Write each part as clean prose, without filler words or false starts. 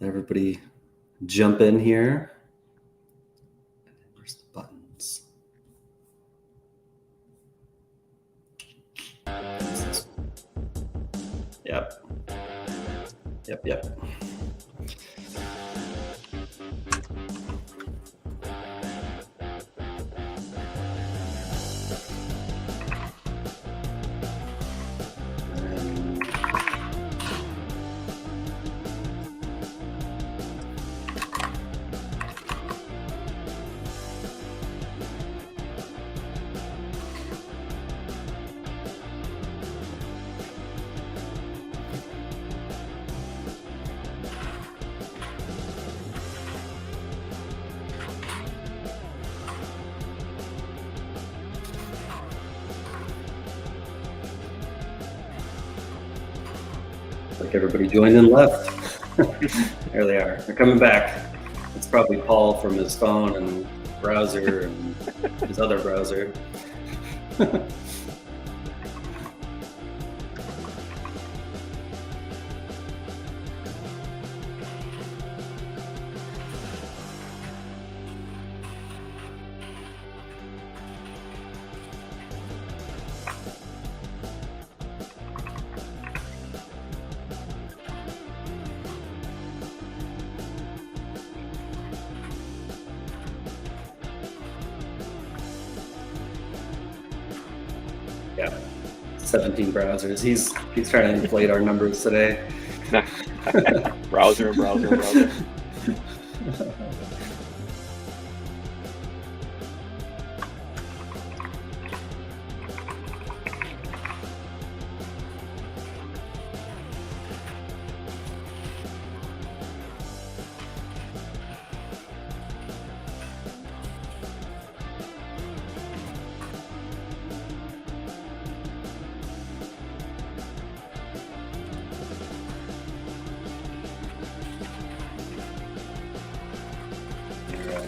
Everybody jump in here. Where's the buttons? Yep. Like everybody joined and left. There they are. They're coming back. It's probably Paul from his phone and browser and his other browser. Yeah, 17 browsers. He's trying to inflate our numbers today. browser.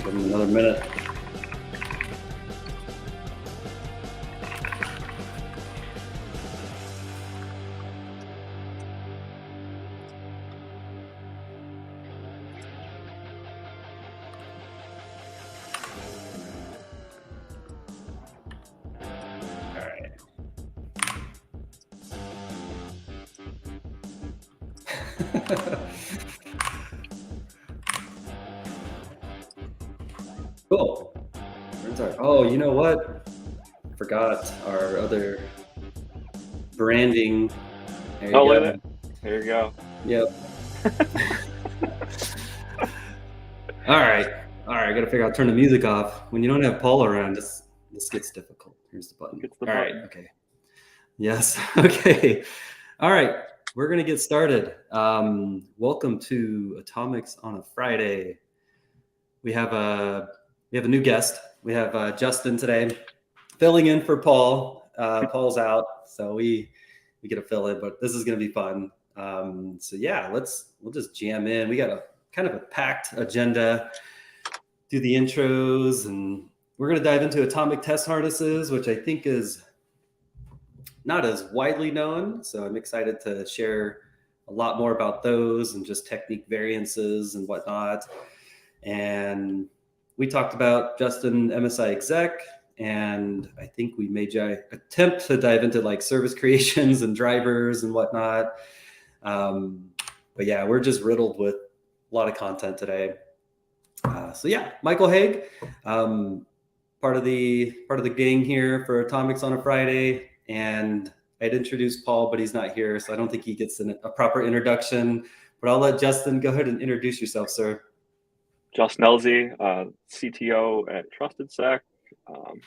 Give him another minute. All right. Cool. Oh, you know what? Forgot our other branding. There you go. Yep. All right. I got to figure out how to turn the music off. When you don't have Paul around, this gets difficult. Here's the button. All right. Okay. Yes. Okay. All right. We're going to get started. Welcome to Atomics on a Friday. We have a new guest. We have Justin today, filling in for Paul. Paul's out, so we get to fill in, but this is going to be fun. So yeah, we'll just jam in. We got a kind of a packed agenda. Do the intros, and we're going to dive into atomic test harnesses, which I think is not as widely known. So I'm excited to share a lot more about those and just technique variances and whatnot. And we talked about Justin MSI exec, and I think we may attempt to dive into like service creations and drivers and whatnot. But yeah, we're just riddled with a lot of content today. So yeah, Michael Haig, part of the gang here for Atomics on a Friday, and I'd introduced Paul, but he's not here, so I don't think he gets a proper introduction. But I'll let Justin go ahead and introduce yourself, sir. Justin Elzy, CTO at ATT&CK.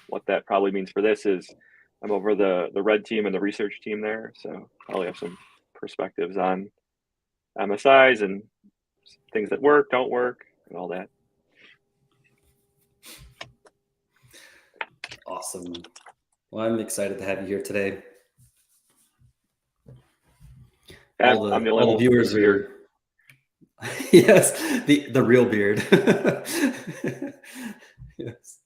What that probably means for this is I'm over the red team and the research team there, so probably have some perspectives on MSIs and things that work, don't work, and all that. Awesome. Well, I'm excited to have you here today. All the viewers are. Yes, the real beard. Yes.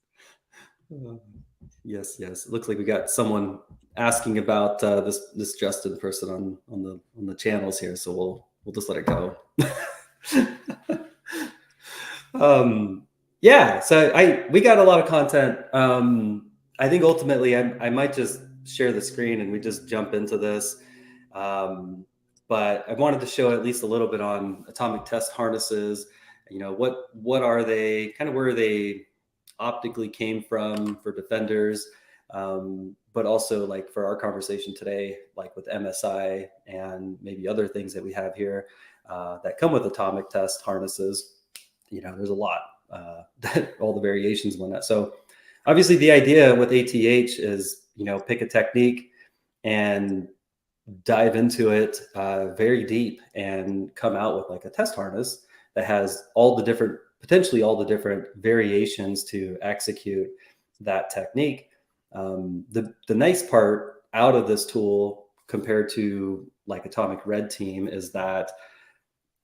It looks like we got someone asking about this Justin person on the channels here, so we'll just let it go. Yeah, so we got a lot of content. I think ultimately I might just share the screen and we just jump into this. But I wanted to show at least a little bit on atomic test harnesses. You know, what are they, kind of where they optically came from for defenders, but also like for our conversation today, like with MSI and maybe other things that we have here that come with atomic test harnesses. You know, there's a lot, all the variations on that. So obviously the idea with ATH is, you know, pick a technique and dive into it very deep and come out with like a test harness that has potentially all the different variations to execute that technique. The nice part out of this tool compared to like Atomic Red Team is that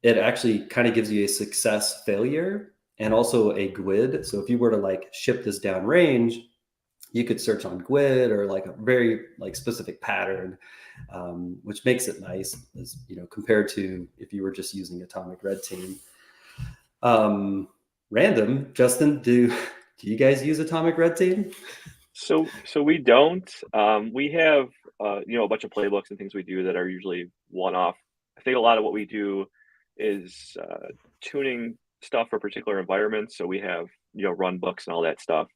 it actually kind of gives you a success failure and also a GUID. So if you were to like ship this down range, you could search on GUID or like a very like specific pattern, which makes it nice, as you know, compared to if you were just using Atomic Red Team. Random, Justin, do you guys use Atomic Red Team? So we don't. We have you know, a bunch of playbooks and things we do that are usually one-off. I think a lot of what we do is tuning stuff for particular environments. So we have, you know, run books and all that stuff.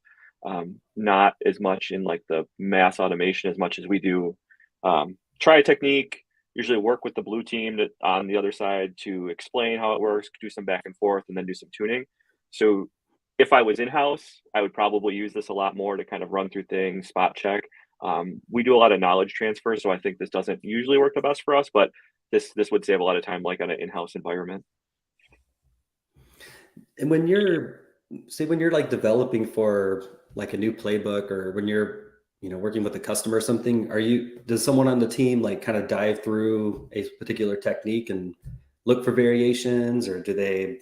Not as much in like the mass automation as much as we do try a technique, usually work with the blue team on the other side to explain how it works, do some back and forth, and then do some tuning. So if I was in-house, I would probably use this a lot more to kind of run through things, spot check. We do a lot of knowledge transfer, so I think this doesn't usually work the best for us, but this would save a lot of time, like on an in-house environment. And when you're like developing for like a new playbook, or when you're, you know, working with a customer or something, does someone on the team like kind of dive through a particular technique and look for variations, or do they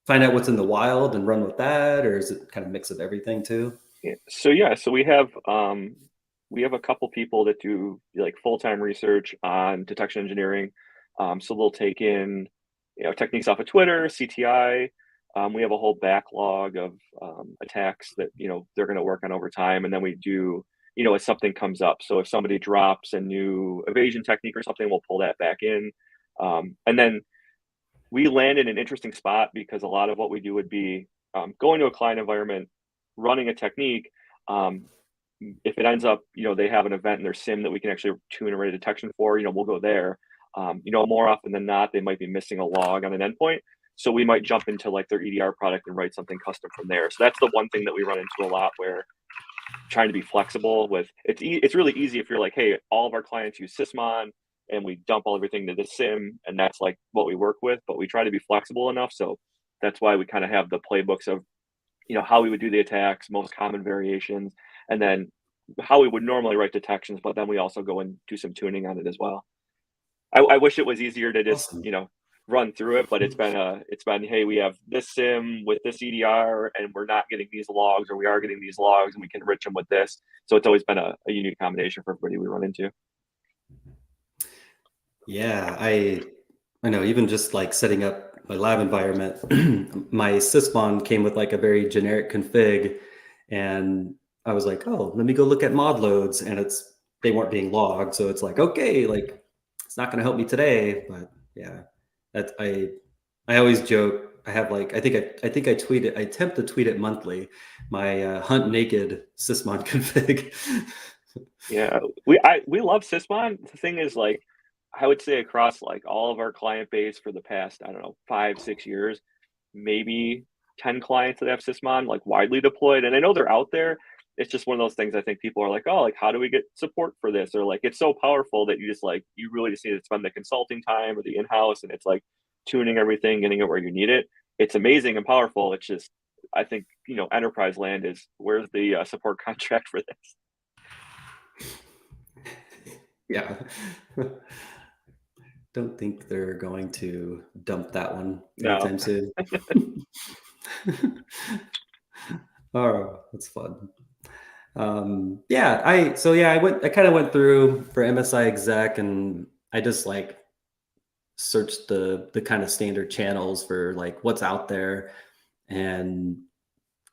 find out what's in the wild and run with that, or is it kind of a mix of everything too? So we have a couple people that do like full-time research on detection engineering. So they'll take in, you know, techniques off of Twitter, CTI. We have a whole backlog of attacks that, you know, they're going to work on over time, and then we do, you know, as something comes up. So if somebody drops a new evasion technique or something, we'll pull that back in, and then we land in an interesting spot because a lot of what we do would be going to a client environment, running a technique. If it ends up, you know, they have an event in their sim that we can actually tune array detection for, you know, we'll go there. You know, more often than not, they might be missing a log on an endpoint. So we might jump into like their EDR product and write something custom from there. So that's the one thing that we run into a lot, where trying to be flexible with it's really easy if you're like, hey, all of our clients use Sysmon and we dump everything to the sim, and that's like what we work with. But we try to be flexible enough. So that's why we kind of have the playbooks of, you know, how we would do the attacks, most common variations, and then how we would normally write detections. But then we also go and do some tuning on it as well. I wish it was easier to just, Awesome. you know, run through it, but it's been, hey, we have this sim with this EDR and we're not getting these logs, or we are getting these logs and we can enrich them with this. So it's always been a unique combination for everybody we run into. Yeah, I know, even just like setting up my lab environment, my Sysmon came with like a very generic config, and I was like, oh, let me go look at mod loads, and they weren't being logged, so it's like, okay, like it's not going to help me today, but yeah, that I always joke. I have like I think I tweet it. I attempt to tweet it monthly. My hunt naked Sysmon config. Yeah, we love Sysmon. The thing is, like, I would say across like all of our client base for the past, I don't know, 5-6 years, maybe 10 clients that have Sysmon like widely deployed. And I know they're out there. It's just one of those things I think people are like, oh, like, how do we get support for this? Or like, it's so powerful that you really just need to spend the consulting time or the in-house, and it's like tuning everything, getting it where you need it. It's amazing and powerful. It's just, I think, you know, enterprise land is, where's the support contract for this? Yeah. Don't think they're going to dump that one No. anytime soon. Oh, that's fun. Yeah, I kind of went through for MSI exec, and I just like searched the kind of standard channels for like what's out there and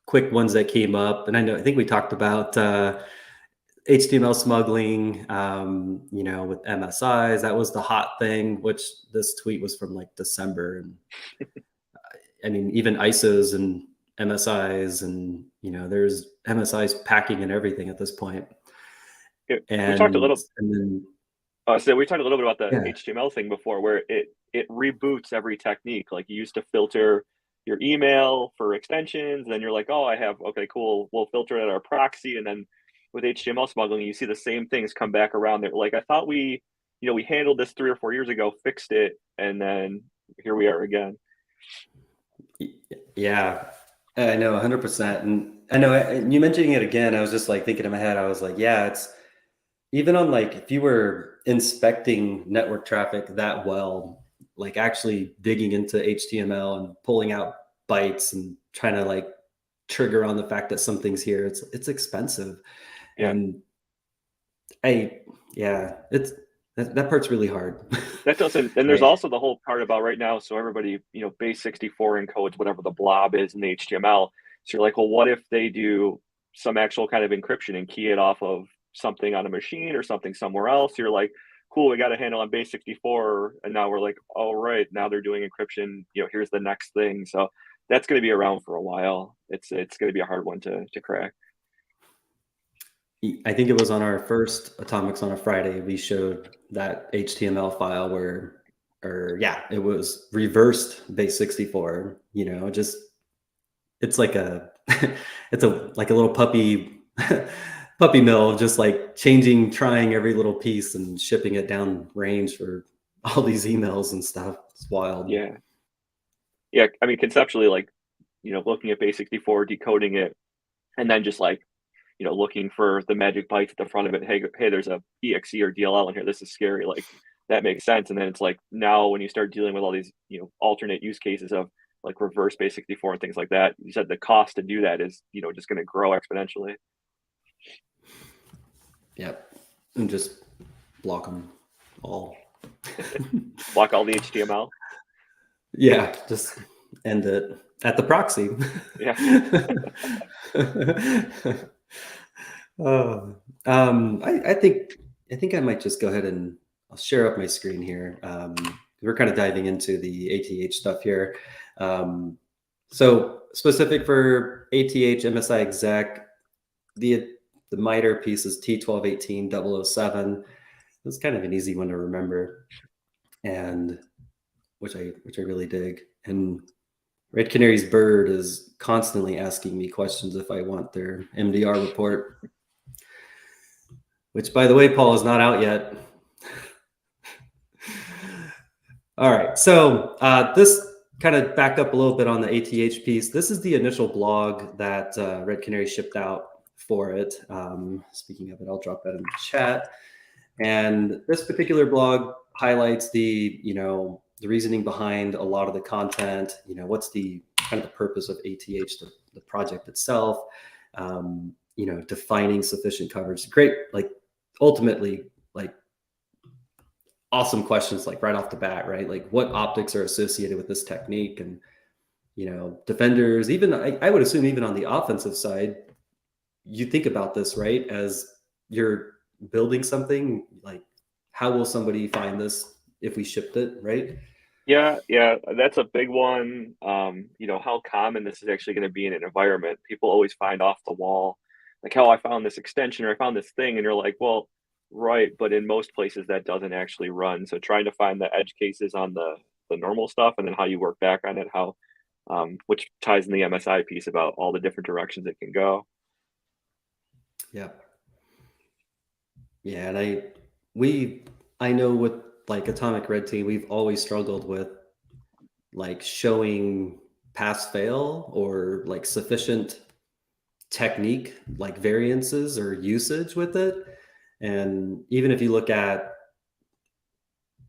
quick ones that came up. And I think we talked about HTML smuggling, with MSIs. That was the hot thing, which this tweet was from like December. And I mean, even ISOs and MSIs, and there's MSIs packing and everything at this point. We talked a little. And then So we talked a little bit about the yeah, HTML thing before, where it reboots every technique. Like you used to filter your email for extensions, then you're like, oh, okay, cool, we'll filter it at our proxy, and then with HTML smuggling, you see the same things come back around. There, like I thought we handled this 3 or 4 years ago, fixed it, and then here we are again. yeah, I know 100%. And I know you mentioning it again, I was just like thinking in my head, I was like, yeah, it's even on like if you were inspecting network traffic that well, like actually digging into HTML and pulling out bytes and trying to like trigger on the fact that something's here, it's expensive. Yeah. And it's that part's really hard. That doesn't, and there's also the whole part about right now. So everybody, base 64 encodes whatever the blob is in the HTML. So you're like, well, what if they do some actual kind of encryption and key it off of something on a machine or something somewhere else? You're like, cool, we got a handle on base 64. And now we're like, all right, now they're doing encryption. Here's the next thing. So that's going to be around for a while. It's going to be a hard one to crack. I think it was on our first Atomics on a Friday, we showed that HTML file it was reversed base 64, just, it's like like a little puppy mill, just like trying every little piece and shipping it down range for all these emails and stuff. It's wild. Yeah. Yeah. I mean, conceptually, like, looking at base 64, decoding it, and then just like, looking for the magic bytes at the front of it. Hey, there's a exe or DLL in here. This is scary. Like that makes sense. And then it's like now when you start dealing with all these, alternate use cases of like reverse base 64 and things like that, you said the cost to do that is, just going to grow exponentially. Yep. And just block them all. Block all the HTML. Yeah, just end it at the proxy. Yeah. I think I might just go ahead and I'll share up my screen here. We're kind of diving into the ATH stuff here. So specific for ATH MSI exec, the MITRE piece is T1218-007. It's kind of an easy one to remember, and which I really dig. And Red Canary's bird is constantly asking me questions if I want their MDR report, which, by the way, Paul, is not out yet. All right, so this kind of back up a little bit on the ATH piece. This is the initial blog that Red Canary shipped out for it. Speaking of it, I'll drop that in the chat. And this particular blog highlights the reasoning behind a lot of the content. What's the kind of the purpose of ATH, the project itself. Defining sufficient coverage. Great, like ultimately, like awesome questions, like right off the bat, right? Like what optics are associated with this technique, and defenders. Even I would assume even on the offensive side, you think about this, right? As you're building something, like how will somebody find this if we shipped it, right? Yeah, that's a big one. How common this is actually going to be in an environment. People always find off the wall, like how I found this extension or I found this thing, and you're like, well, right, but in most places that doesn't actually run. So trying to find the edge cases on the normal stuff, and then how you work back on it, which ties in the MSI piece about all the different directions it can go. Yeah. Yeah, and I know with like Atomic Red Team, we've always struggled with like showing pass fail or like sufficient technique, like variances or usage with it. And even if you look at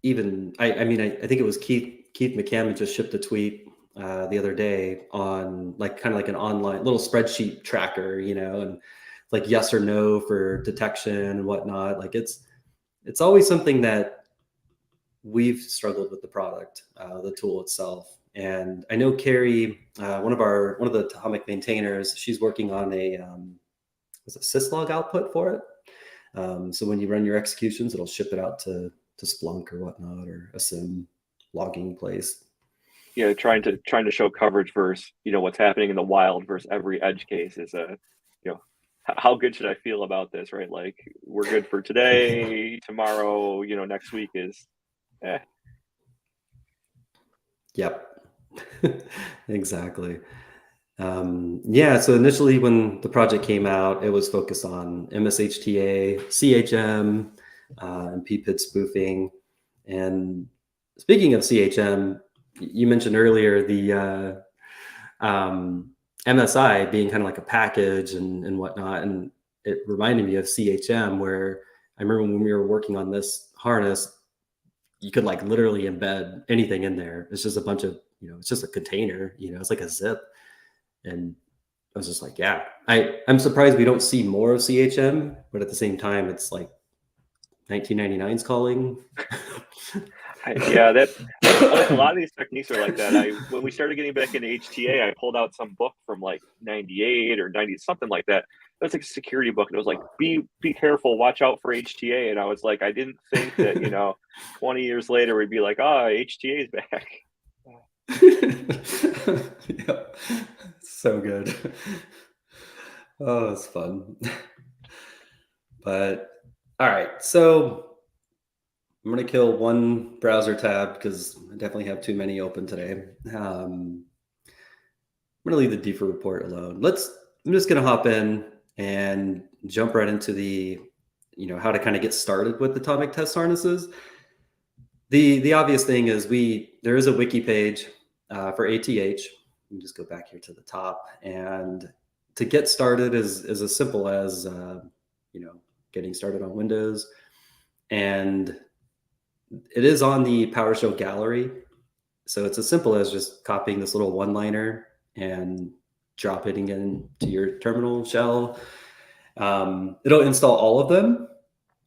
I think it was Keith McCammon just shipped a tweet the other day on like kind of like an online little spreadsheet tracker, and like yes or no for detection and whatnot. Like it's always something that we've struggled with the product, the tool itself. And I know Carrie, one of the Atomic maintainers, she's working on a syslog output for it. So when you run your executions, it'll ship it out to Splunk or whatnot, or a SIM logging place. Yeah, trying to show coverage versus what's happening in the wild versus every edge case is how good should I feel about this, right? Like, we're good for today, tomorrow, next week is Yep. Exactly. Yeah, so initially when the project came out, it was focused on MSHTA, CHM, and PPID spoofing. And speaking of CHM, you mentioned earlier the MSI being kind of like a package and whatnot. And it reminded me of CHM, where I remember when we were working on this harness, you could like literally embed anything in there. It's just a bunch of, it's just a container, it's like a zip. And I was just like, yeah, I'm surprised we don't see more of CHM, but at the same time, it's like 1999's calling. Yeah, that like a lot of these techniques are like that. When we started getting back into HTA, I pulled out some book from like 98 or 90, something like that. That's like a security book, and it was like, be careful, watch out for HTA. And I was like, I didn't think that 20 years later we'd be like, HTA is back. Yep. So good. Oh, it's fun. But all right, so I'm going to kill one browser tab because I definitely have too many open today. I'm going to leave the defer report alone. I'm just going to hop in and jump right into the, how to kind of get started with atomic test harnesses. The obvious thing is there is a wiki page for ATH. Let me just go back here to the top, and to get started is as simple as getting started on Windows, and it is on the PowerShell gallery. So it's as simple as just copying this little one-liner and dropping it into your terminal shell. It'll install all of them,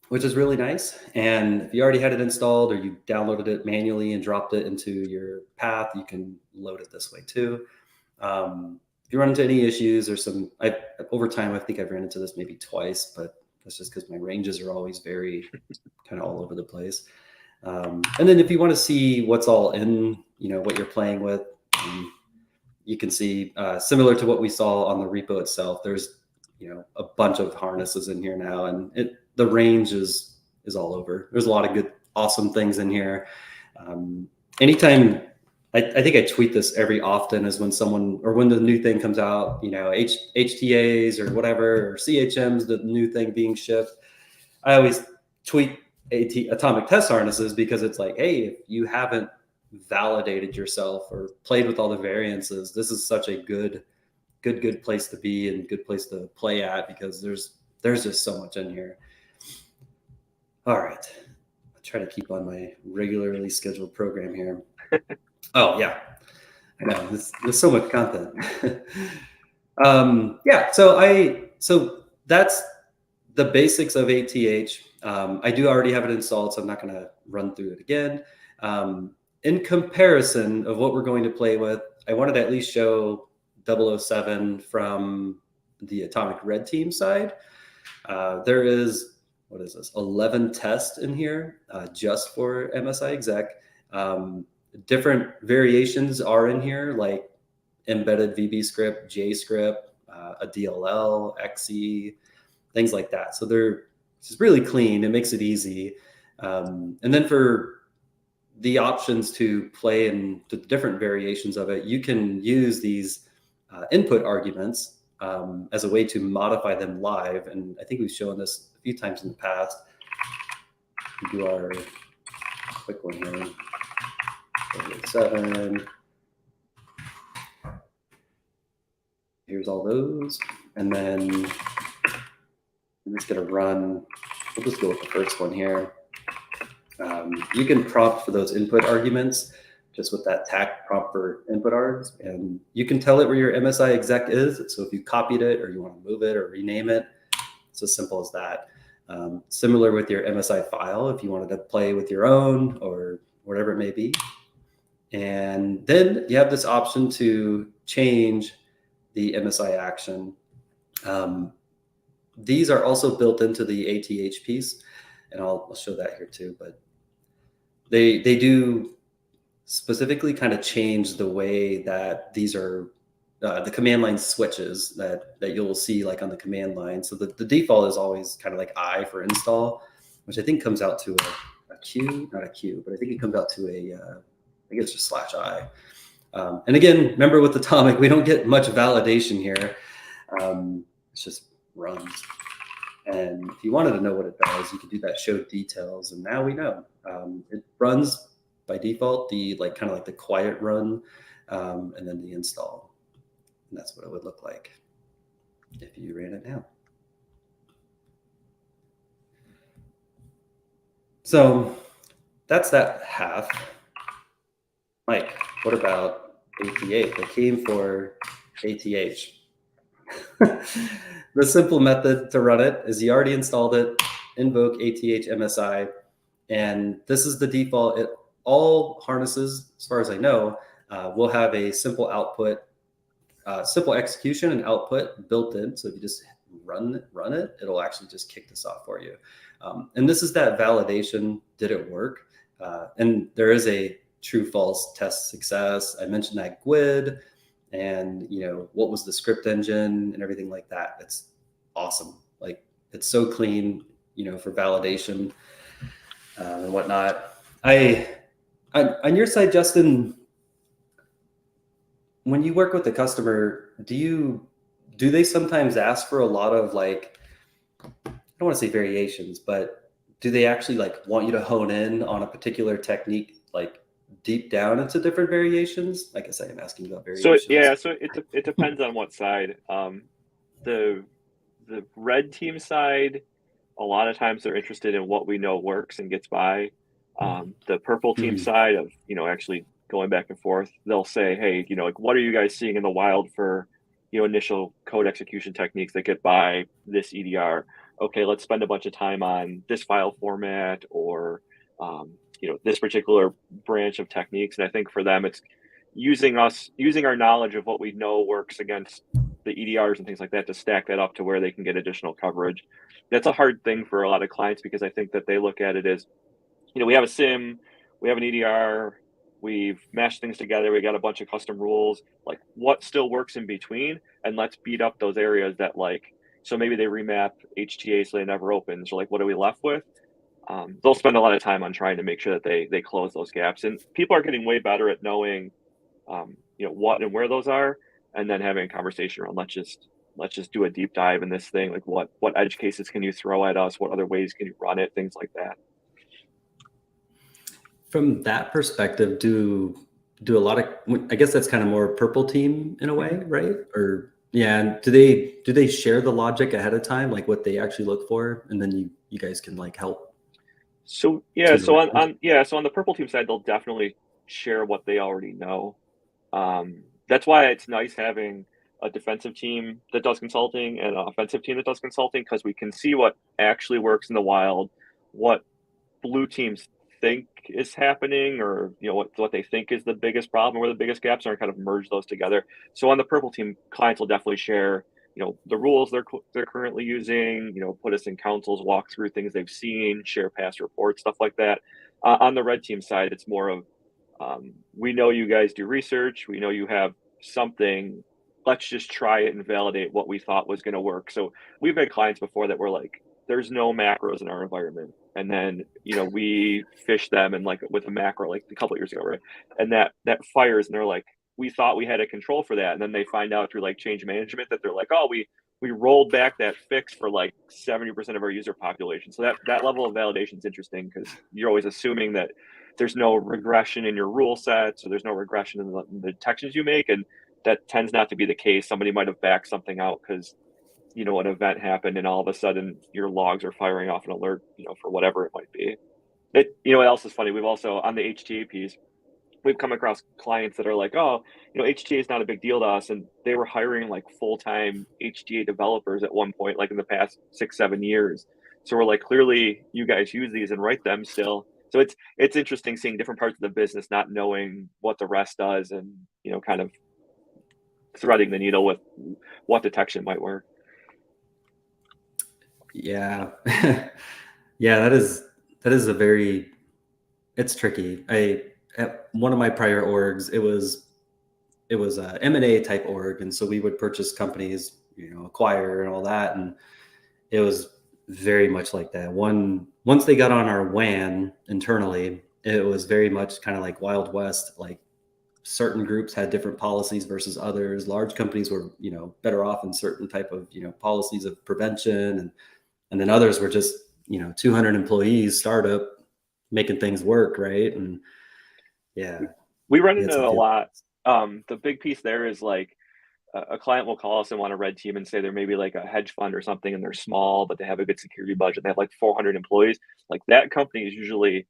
which is really nice. And if you already had it installed or you downloaded it manually and dropped it into your path, you can load it this way too. If you run into any issues or over time, I think I've ran into this maybe twice, but that's just because my ranges are always very kind of all over the place. And then if you want to see what's all in, what you're playing with, you can see similar to what we saw on the repo itself, there's, a bunch of harnesses in here now, and the range is all over. There's a lot of good, awesome things in here. Anytime, I think I tweet this every often, is when the new thing comes out, HTAs or whatever, or CHMs, the new thing being shipped, I always tweet atomic test harnesses, because it's like, hey, if you haven't validated yourself or played with all the variances, this is such a good place to be and good place to play at, because there's just so much in here. All right, I'll try to keep on my regularly scheduled program here. Oh yeah, I know there's so much content. Yeah, so that's the basics of ATH. I do already have it installed, so I'm not going to run through it again. In comparison of what we're going to play with, I wanted to at least show 007 from the Atomic Red Team side. There is, 11 tests in here just for MSI exec. Different variations are in here, like embedded VB script, JScript, a DLL, XE, things like that. So it's really clean. It makes it easy. And then for the options to play in the different variations of it, you can use these input arguments as a way to modify them live. And I think we've shown this a few times in the past. We do our quick one here. 7. Here's all those. And then I'm just going to run. We'll just go with the first one here. You can prompt for those input arguments just with that TAC prompt for input args, and you can tell it where your MSI exec is. So if you copied it or you want to move it or rename it, it's as simple as that. Similar with your MSI file, if you wanted to play with your own or it may be. And then you have this option to change the MSI action. These are also built into the ATH piece, and I'll show that here too. But they do specifically kind of change the way that these are the command line switches that you'll see like on the command line. So the default is always kind of like I for install, which I think comes out to a Q, not a Q, but I think it comes out to I think it's just /I. And again, remember with Atomic, we don't get much validation here. It's just runs. And if you wanted to know what it does, you could do that show details. And now we know. It runs by default, the kind of like the quiet run, and then the install. And that's what it would look like if you ran it now. So that's that half. Mike, what about ATH? They came for ATH. The simple method to run it is you already installed it, invoke ATH MSI, and this is the default. All harnesses, as far as I know, will have a simple output, simple execution and output built in. So if you just run it, it'll actually just kick this off for you. And this is that validation. Did it work? And there is a true false test success. I mentioned that GUID and what was the script engine and everything like that. It's awesome. Like it's so clean, for validation and whatnot. On your side, Justin, when you work with the customer, do they sometimes ask for a lot of I don't want to say variations, but do they actually want you to hone in on a particular technique, deep down into different variations? I guess I am asking about variations. So it depends on what side. The red team side, a lot of times they're interested in what we know works and gets by. The purple team side of actually going back and forth, they'll say, hey, what are you guys seeing in the wild for initial code execution techniques that get by this EDR? Okay, let's spend a bunch of time on this file format or this particular branch of techniques. And I think for them, it's using our knowledge of what we know works against the EDRs and things like that to stack that up to where they can get additional coverage. That's a hard thing for a lot of clients because I think that they look at it as, we have a SIM, we have an EDR, we've mashed things together, we got a bunch of custom rules, what still works in between, and let's beat up those areas that so maybe they remap HTA so they never open. So what are we left with? They'll spend a lot of time on trying to make sure that they close those gaps. And people are getting way better at knowing, what and where those are, and then having a conversation around, let's just do a deep dive in this thing. What edge cases can you throw at us? What other ways can you run it? Things like that. From that perspective, do a lot of, I guess that's kind of more purple team in a way, right? Or yeah, do they share the logic ahead of time, what they actually look for, and then you guys can help? So yeah, so on the purple team side, they'll definitely share what they already know. That's why it's nice having a defensive team that does consulting and an offensive team that does consulting, because we can see what actually works in the wild, what blue teams think is happening, or what they think is the biggest problem, where the biggest gaps are, and kind of merge those together. So on the purple team, clients will definitely share the rules they're currently using, put us in councils, walk through things they've seen, share past reports, stuff like that. On the red team side, it's more of, we know you guys do research, we know you have something, let's just try it and validate what we thought was going to work. So we've had clients before that were there's no macros in our environment. And then, we fish them and with a macro, a couple of years ago, right? And that fires, and they're we thought we had a control for that. And then they find out through change management that they're oh, we rolled back that fix for 70% of our user population. So that level of validation is interesting, because you're always assuming that there's no regression in your rule set. So there's no regression in the detections you make. And that tends not to be the case. Somebody might have backed something out because an event happened, and all of a sudden your logs are firing off an alert, for whatever it might be. What else is funny? We've also, on the HTA piece, we've come across clients that are oh, HTA is not a big deal to us. And they were hiring full-time HTA developers at one point, in the past 6-7 years. So we're clearly you guys use these and write them still. So it's interesting seeing different parts of the business not knowing what the rest does, and kind of threading the needle with what detection might work. Yeah. Yeah, that is a very, it's tricky. At one of my prior orgs, it was a M&A type org, and so we would purchase companies, acquire and all that, and it was very much like that. Once they got on our WAN internally, it was very much kind of like Wild West. Like certain groups had different policies versus others. Large companies were, better off in certain type of, policies of prevention, and then others were just, 200 employees startup making things work, right? And yeah, We run we had into some it a deal. lot. The big piece there is like a client will call us and want a red team and say they're maybe like a hedge fund or something, and they're small, but they have a good security budget. They have like 400 employees. Like that company is usually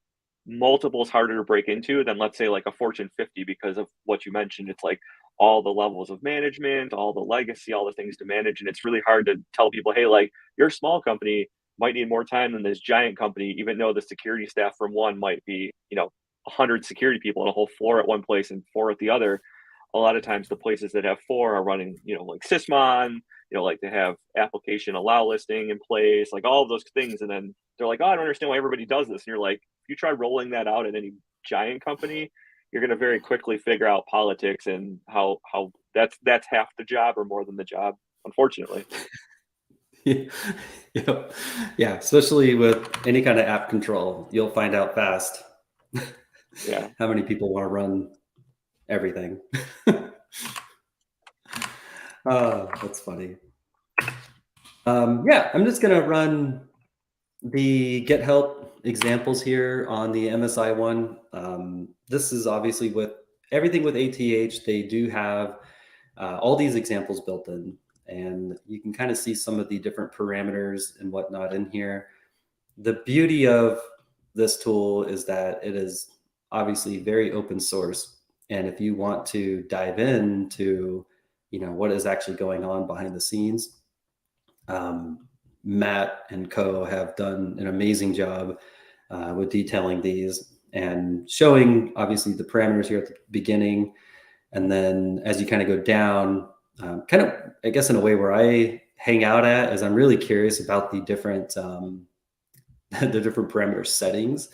multiples harder to break into than, let's say, like a Fortune 50, because of what you mentioned. It's like all the levels of management, all the legacy, all the things to manage. And it's really hard to tell people, hey, like your small company might need more time than this giant company, even though the security staff from one might be, 100 security people on a whole floor at one place and four at the other. A lot of times the places that have four are running, like Sysmon, like they have application allow listing in place, like all of those things. And then they're like, oh, I don't understand why everybody does this. And you're like, if you try rolling that out at any giant company, you're going to very quickly figure out politics and how that's half the job or more than the job, unfortunately. Yep. Yeah, especially with any kind of app control, you'll find out fast Yeah. how many people want to run everything. That's funny. Yeah, I'm just gonna run the get help examples here on the MSI one. This is obviously with everything with ATH, they do have all these examples built in, and you can kind of see some of the different parameters and whatnot in here. The beauty of this tool is that it is obviously very open source. And if you want to dive into, what is actually going on behind the scenes, Matt and co have done an amazing job with detailing these and showing obviously the parameters here at the beginning. And then as you kind of go down, kind of, I guess in a way where I hang out at is I'm really curious about the different the different parameter settings.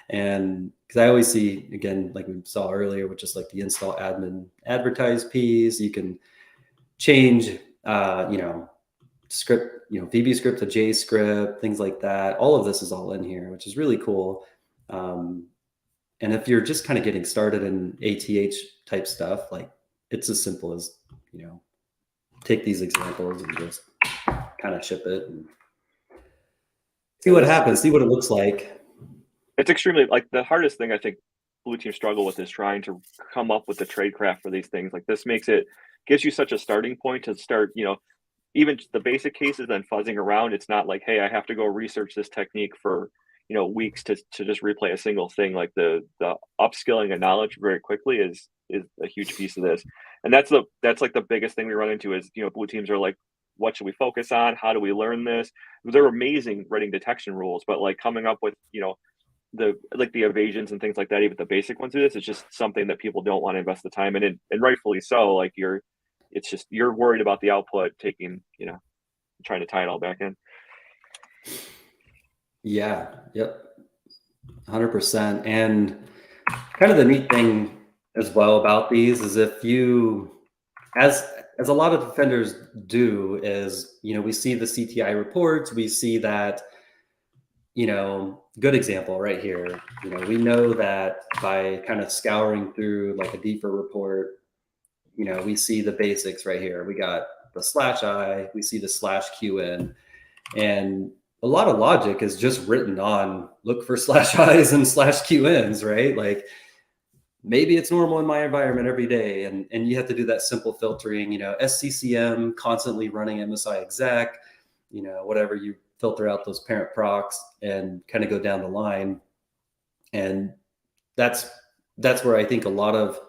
And because I always see, again, like we saw earlier, which is like the install admin advertise piece, you can change, script, VB script to J script, things like that. All of this is all in here, which is really cool. And if you're just kind of getting started in ATH type stuff, like it's as simple as, take these examples and just kind of ship it and see what happens, see what it looks like. It's extremely, like, the hardest thing I think blue teams struggle with is trying to come up with the tradecraft for these things. Like this gives you such a starting point to start, even the basic cases, then fuzzing around. It's not like, hey, I have to go research this technique for, weeks to just replay a single thing. Like the upskilling of knowledge very quickly is a huge piece of this. And that's like the biggest thing we run into is, blue teams are like, what should we focus on? How do we learn this? They're amazing writing detection rules, but like coming up with, the evasions and things like that, even the basic ones of this, is just something that people don't want to invest the time in, and rightfully so. Like you're worried about the output taking, trying to tie it all back in. Yeah. Yep. 100%. And kind of the neat thing as well about these is if you, as a lot of defenders do, is, we see the CTI reports, we see that, good example right here. We know that by kind of scouring through like a deeper report, we see the basics right here. We got the /I, we see the /QN, and a lot of logic is just written on look for /I's and /QNs, right? Like maybe it's normal in my environment every day. And you have to do that simple filtering, SCCM, constantly running MSI exec, whatever, you filter out those parent procs and kind of go down the line. And that's where I think a lot of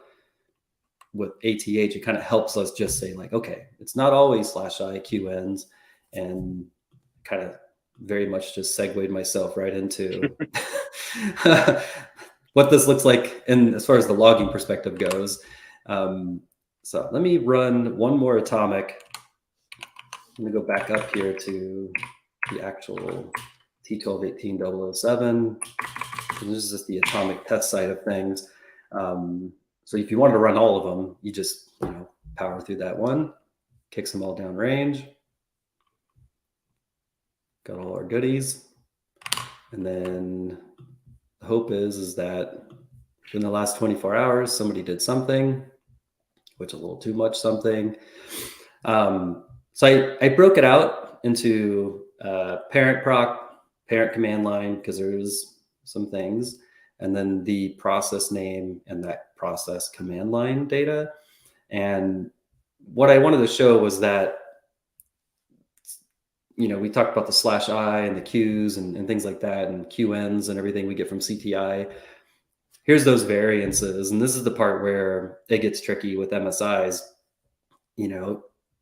with ATH, it kind of helps us just say like, okay, it's not always /I QNs, and kind of very much just segued myself right into what this looks like in as far as the logging perspective goes. So let me run one more atomic. Let me go back up here to the actual T1218.007. This is just the atomic test side of things. So if you wanted to run all of them, you just power through that one, kicks them all down range. Got all our goodies. And then the hope is that in the last 24 hours, somebody did something, which is a little too much something. So I broke it out into parent proc, parent command line, because there's some things, and then the process name and that process command line data. And what I wanted to show was that, we talked about the /I and the Qs and things like that, and QNs and everything we get from CTI. Here's those variances. And this is the part where it gets tricky with MSIs.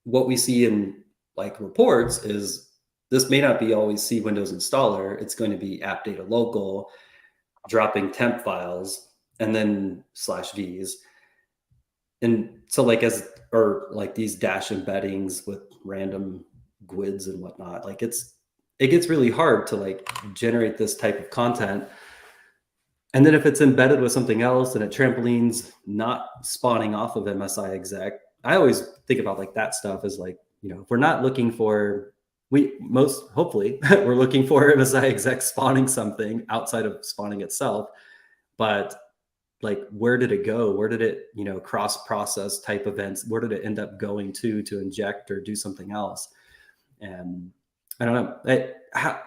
What we see in like reports is this may not be always C Windows installer. It's going to be app data local, dropping temp files, and then /Vs. And so like these dash embeddings with random GUIDs and whatnot, like it gets really hard to like generate this type of content. And then if it's embedded with something else and it trampolines not spawning off of MSI exec, I always think about like that stuff as like, if we're not looking for, hopefully we're looking for MSI exec spawning something outside of spawning itself. But like, where did it go? Where did it, cross process type events? Where did it end up going to inject or do something else? And I don't know. How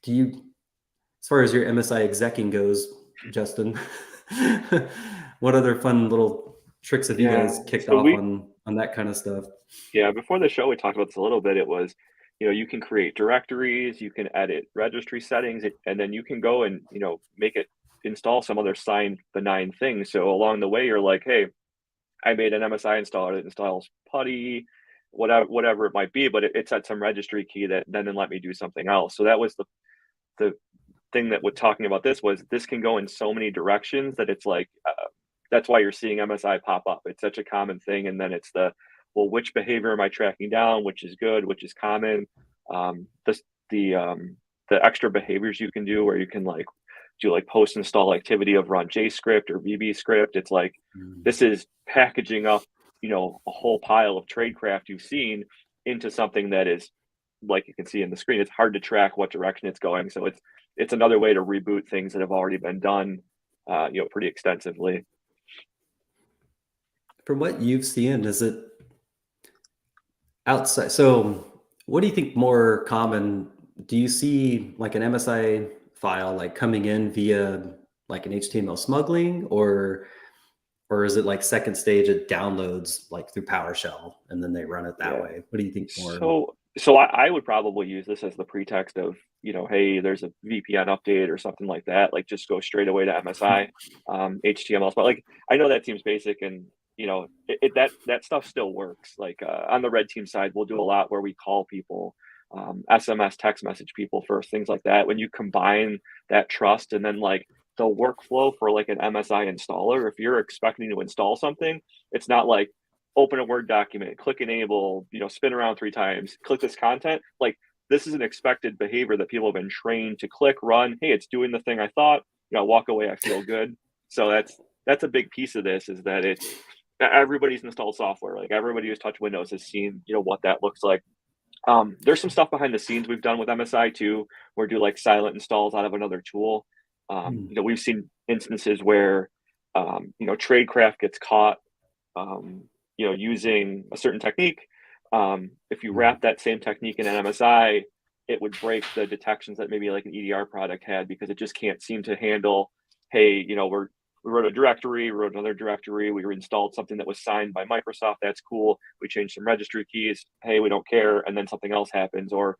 do you, as far as your MSI execing goes, Justin, what other fun little tricks have you guys kicked off on that kind of stuff? Yeah, before the show, we talked about this a little bit. It was, you can create directories, you can edit registry settings, and then you can go and, make it install some other signed benign thing. So along the way, you're like, hey, I made an MSI installer that installs putty, whatever it might be, but it set some registry key that then let me do something else. So that was the thing that we're talking about. This can go in so many directions that it's like, that's why you're seeing MSI pop up. It's such a common thing. And then it's which behavior am I tracking down? Which is good, which is common. The extra behaviors you can do where you can do post install activity of run JScript or VB script. It's like, this is packaging up, a whole pile of tradecraft you've seen into something that is, like you can see in the screen, it's hard to track what direction it's going. So it's another way to reboot things that have already been done, pretty extensively. From what you've seen, is it outside? So what do you think more common? Do you see like an MSI file like coming in via like an HTML smuggling, or is it like second stage it downloads like through PowerShell and then they run it that way? What do you think more? So I would probably use this as the pretext of, hey, there's a VPN update or something like that. Like just go straight away to MSI, HTML. But like, I know that seems basic, and that stuff still works. Like on the red team side, we'll do a lot where we call people, SMS text message people first, things like that. When you combine that trust and then like the workflow for like an MSI installer, if you're expecting to install something, it's not like open a Word document, click enable, spin around 3 times, click this content. Like this is an expected behavior that people have been trained to click, run. Hey, it's doing the thing I thought, walk away, I feel good. So that's a big piece of this, is that everybody's installed software. Like everybody who's touched Windows has seen, what that looks like. There's some stuff behind the scenes we've done with MSI too, where do like silent installs out of another tool. We've seen instances where, tradecraft gets caught, using a certain technique. If you wrap that same technique in an MSI, it would break the detections that maybe like an EDR product had, because it just can't seem to handle, hey, we wrote a directory, we wrote another directory, we installed something that was signed by Microsoft. That's cool. We changed some registry keys. Hey, we don't care. And then something else happens, or,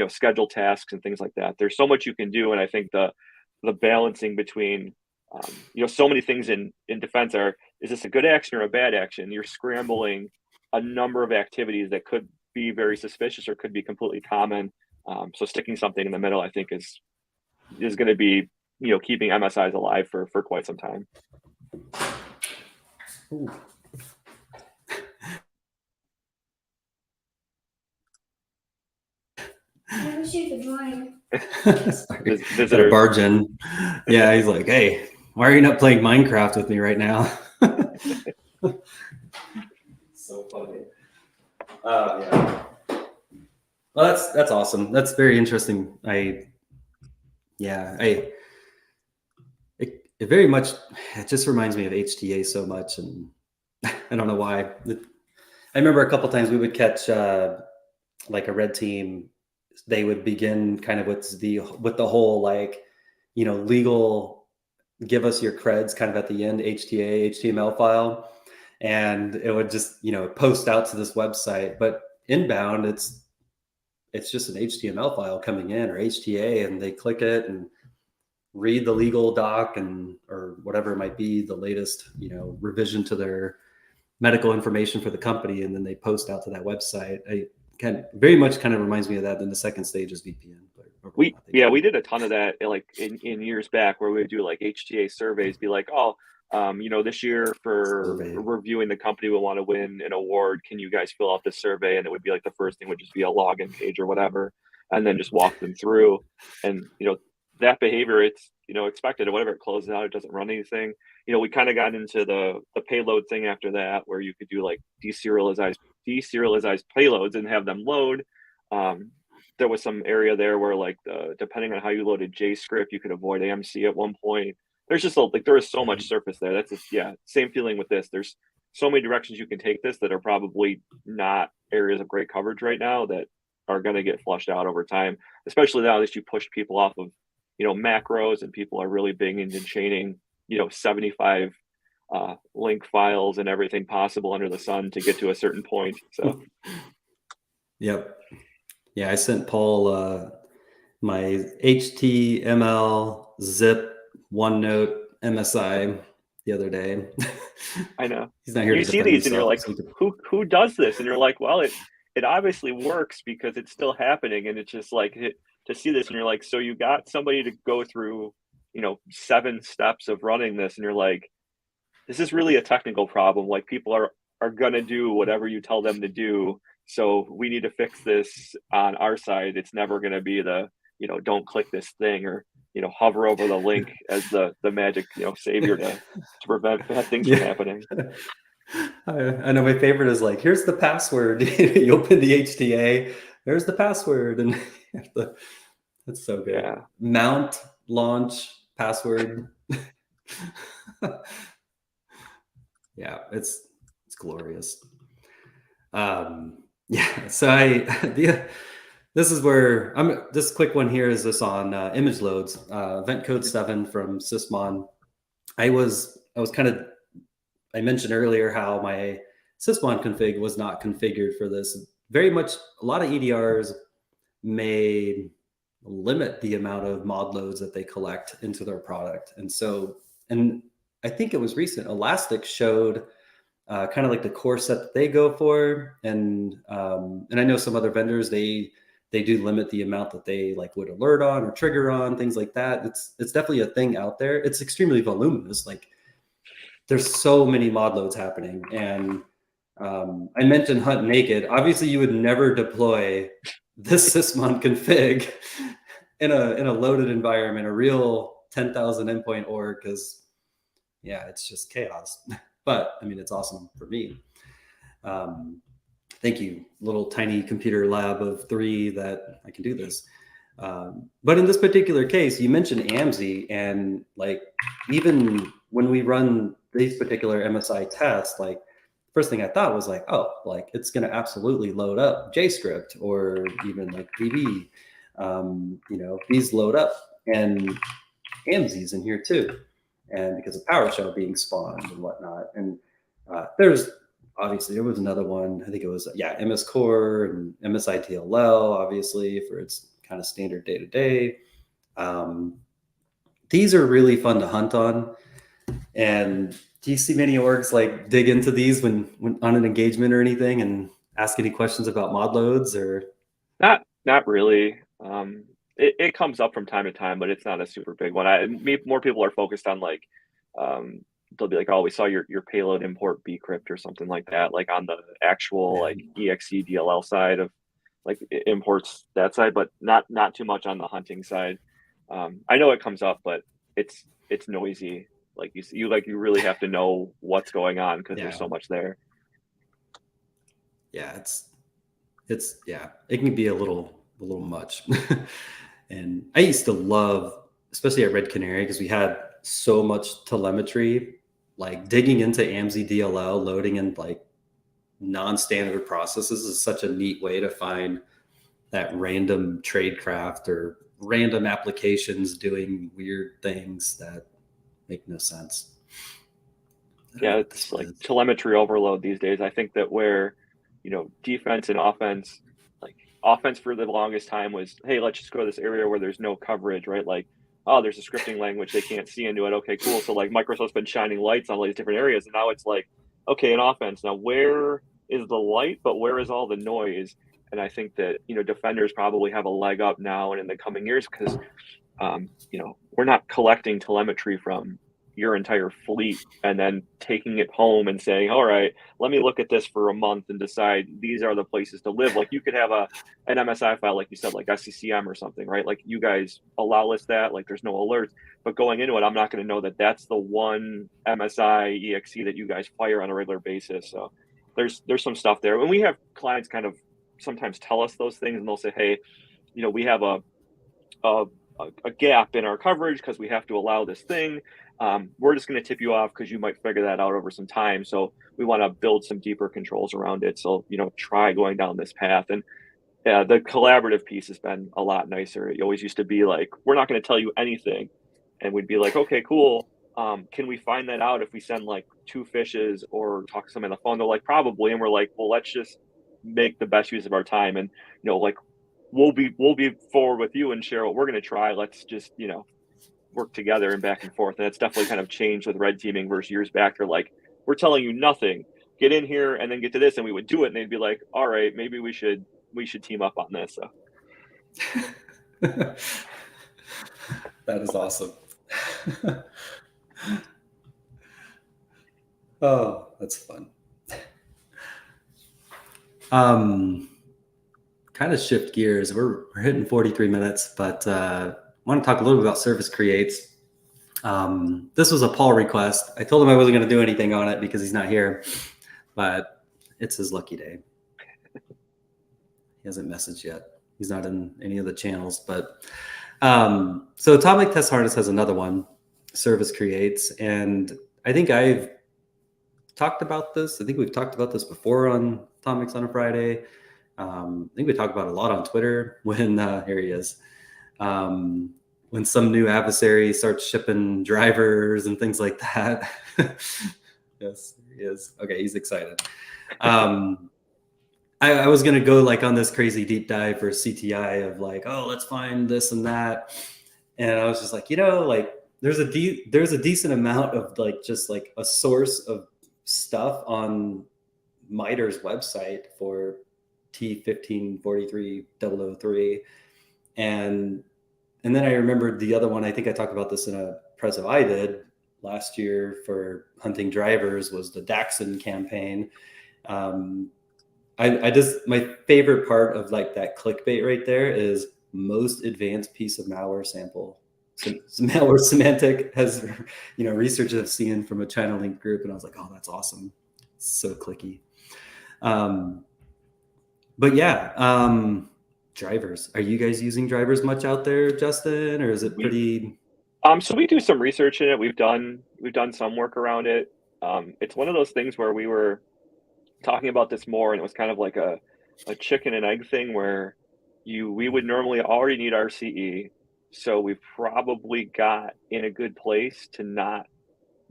schedule tasks and things like that. There's so much you can do. And I think the balancing between, so many things in defense are, is this a good action or a bad action? You're scrambling a number of activities that could be very suspicious or could be completely common. So sticking something in the middle, I think, is going to be, keeping MSIs alive for quite some time. Ooh. Never see the drawing. Sorry. Visitors. Got a barge in. Yeah, he's like, hey, why are you not playing Minecraft with me right now? So funny. Yeah. Well, that's awesome. That's very interesting. It very much, it just reminds me of HTA so much, and I don't know why. I remember a couple times we would catch like a red team. They would begin kind of with the whole like, legal, give us your creds kind of at the end, HTA, HTML file. And it would just, post out to this website, but inbound, it's just an HTML file coming in, or HTA, and they click it and read the legal doc or whatever it might be, the latest, revision to their medical information for the company, and then they post out to that website. Very much reminds me of that. Then the second stage is VPN. We did a ton of that, like in years back, where we would do like HTA surveys, be like, oh, this year for reviewing the company, we want to win an award. Can you guys fill out this survey? And it would be like the first thing would just be a login page or whatever, and then just walk them through. And that behavior, it's expected. And whatever it closes out, it doesn't run anything. We kind of got into the payload thing after that, where you could do like deserialized payloads and have them load. There was some area there where, like, depending on how you loaded JScript, you could avoid AMC at one point. There's just there is so much surface there. That's same feeling with this. There's so many directions you can take this that are probably not areas of great coverage right now that are going to get flushed out over time, especially now that you pushed people off of macros, and people are really big into chaining 75 link files and everything possible under the sun to get to a certain point. So yep. Yeah, I sent Paul my HTML zip OneNote MSI the other day. I know. He's not here. You see these and you're like, who does this? And you're like, well, it obviously works because it's still happening. And it's just like, to see this, and you're like, so you got somebody to go through 7 steps of running this, and you're like, this is really a technical problem. Like, people are gonna do whatever you tell them to do. So we need to fix this on our side. It's never going to be the, don't click this thing, or, hover over the link as the magic, savior to prevent bad things from happening. I know my favorite is like, here's the password. You open the HTA, there's the password. And that's so good. Yeah. Mount, launch, password. Yeah, it's glorious. Yeah, so this is where this quick one here is this on image loads, event code 7 from Sysmon. I mentioned earlier how my Sysmon config was not configured for this. Very much, a lot of EDRs may limit the amount of mod loads that they collect into their product. And I think it was recent, Elastic showed kind of like the core set that they go for, and I know some other vendors they do limit the amount that they would alert on or trigger on, things like that. It's definitely a thing out there. It's extremely voluminous. Like, there's so many mod loads happening, and I mentioned Hunt Naked. Obviously, you would never deploy this Sysmon config in a loaded environment, a real 10,000 endpoint org, because it's just chaos. But I mean, it's awesome for me. Thank you, little tiny computer lab of 3 that I can do this. But in this particular case, you mentioned AMSI, and even when we run these particular MSI tests, first thing I thought was it's going to absolutely load up JScript, or even VB. These load up, and AMSI's in here too. And because of PowerShell being spawned and whatnot. And there was another one. I think it was MS Core and MSITLL, obviously, for its kind of standard day-to-day. These are really fun to hunt on. And do you see many orgs dig into these when on an engagement or anything, and ask any questions about mod loads? Or not really. It comes up from time to time, but it's not a super big one. More people are focused on like, they'll be like, oh, we saw your payload import bcrypt or something like that, like on the actual like exe DLL side of like imports that side, but not too much on the hunting side. I know it comes up, but it's noisy. Like you really have to know what's going on because there's so much there. Yeah, it's it can be a little much. And I used to love, especially at Red Canary, because we had so much telemetry, like digging into AMZ DLL, loading in like non-standard processes is such a neat way to find that random tradecraft or random applications doing weird things that make no sense. Yeah, it's like telemetry overload these days. I think that where, defense and offense, like offense for the longest time was, hey, let's just go to this area where there's no coverage, right? Like, oh, there's a scripting language, they can't see into it. Okay, cool. So like Microsoft's been shining lights on all these different areas. And now it's like, okay, in offense, now where is the light, but where is all the noise? And I think that, defenders probably have a leg up now and in the coming years because, we're not collecting telemetry from your entire fleet and then taking it home and saying, all right, let me look at this for a month and decide these are the places to live. Like you could have an MSI file, like you said, like SCCM or something, right? Like you guys allow us that, like there's no alerts, but going into it, I'm not going to know that that's the one MSI EXE that you guys fire on a regular basis. So there's some stuff there. When we have clients kind of sometimes tell us those things and they'll say, hey, we have a gap in our coverage because we have to allow this thing. We're just going to tip you off because you might figure that out over some time. So we want to build some deeper controls around it. So, try going down this path. And the collaborative piece has been a lot nicer. It always used to be like, we're not going to tell you anything. And we'd be like, okay, cool. Can we find that out if we send like 2 fishes or talk to someone on the phone? They're like, probably. And we're like, well, let's just make the best use of our time. And, like, we'll be forward with you and share what we're going to try. Let's just, work together and back and forth. And it's definitely kind of changed with red teaming versus years back. They're like, we're telling you nothing, get in here and then get to this. And we would do it. And they'd be like, all right, maybe we should team up on this. So. That is awesome. Oh, that's fun. Kind of shift gears. We're hitting 43 minutes, but I want to talk a little bit about service creates. This was a Paul request. I told him I wasn't going to do anything on it because he's not here, but it's his lucky day. He hasn't messaged yet. He's not in any of the channels, but so Atomic Test Harness has another one, service creates, and I think I've talked about this. I think we've talked about this before on Atomics on a Friday. I think we talked about it a lot on Twitter when here he is. When some new adversary starts shipping drivers and things like that. Yes, he is. Okay, he's excited. I was going to go like on this crazy deep dive for CTI of like, oh, let's find this and that. And I was just like, like there's a decent amount of like just like a source of stuff on MITRE's website for T1543003. And then I remembered the other one. I think I talked about this in a press I did last year for hunting drivers was the Daxon campaign. I just, my favorite part of like that clickbait right there is most advanced piece of malware sample. So malware semantic has, research I've seen from a China link group. And I was like, oh, that's awesome. It's so clicky. But yeah, drivers. Are you guys using drivers much out there, Justin, or is it pretty? So we do some research in it. We've done some work around it. It's one of those things where we were talking about this more, and it was kind of like a chicken and egg thing where we would normally already need RCE, so we've probably got in a good place to not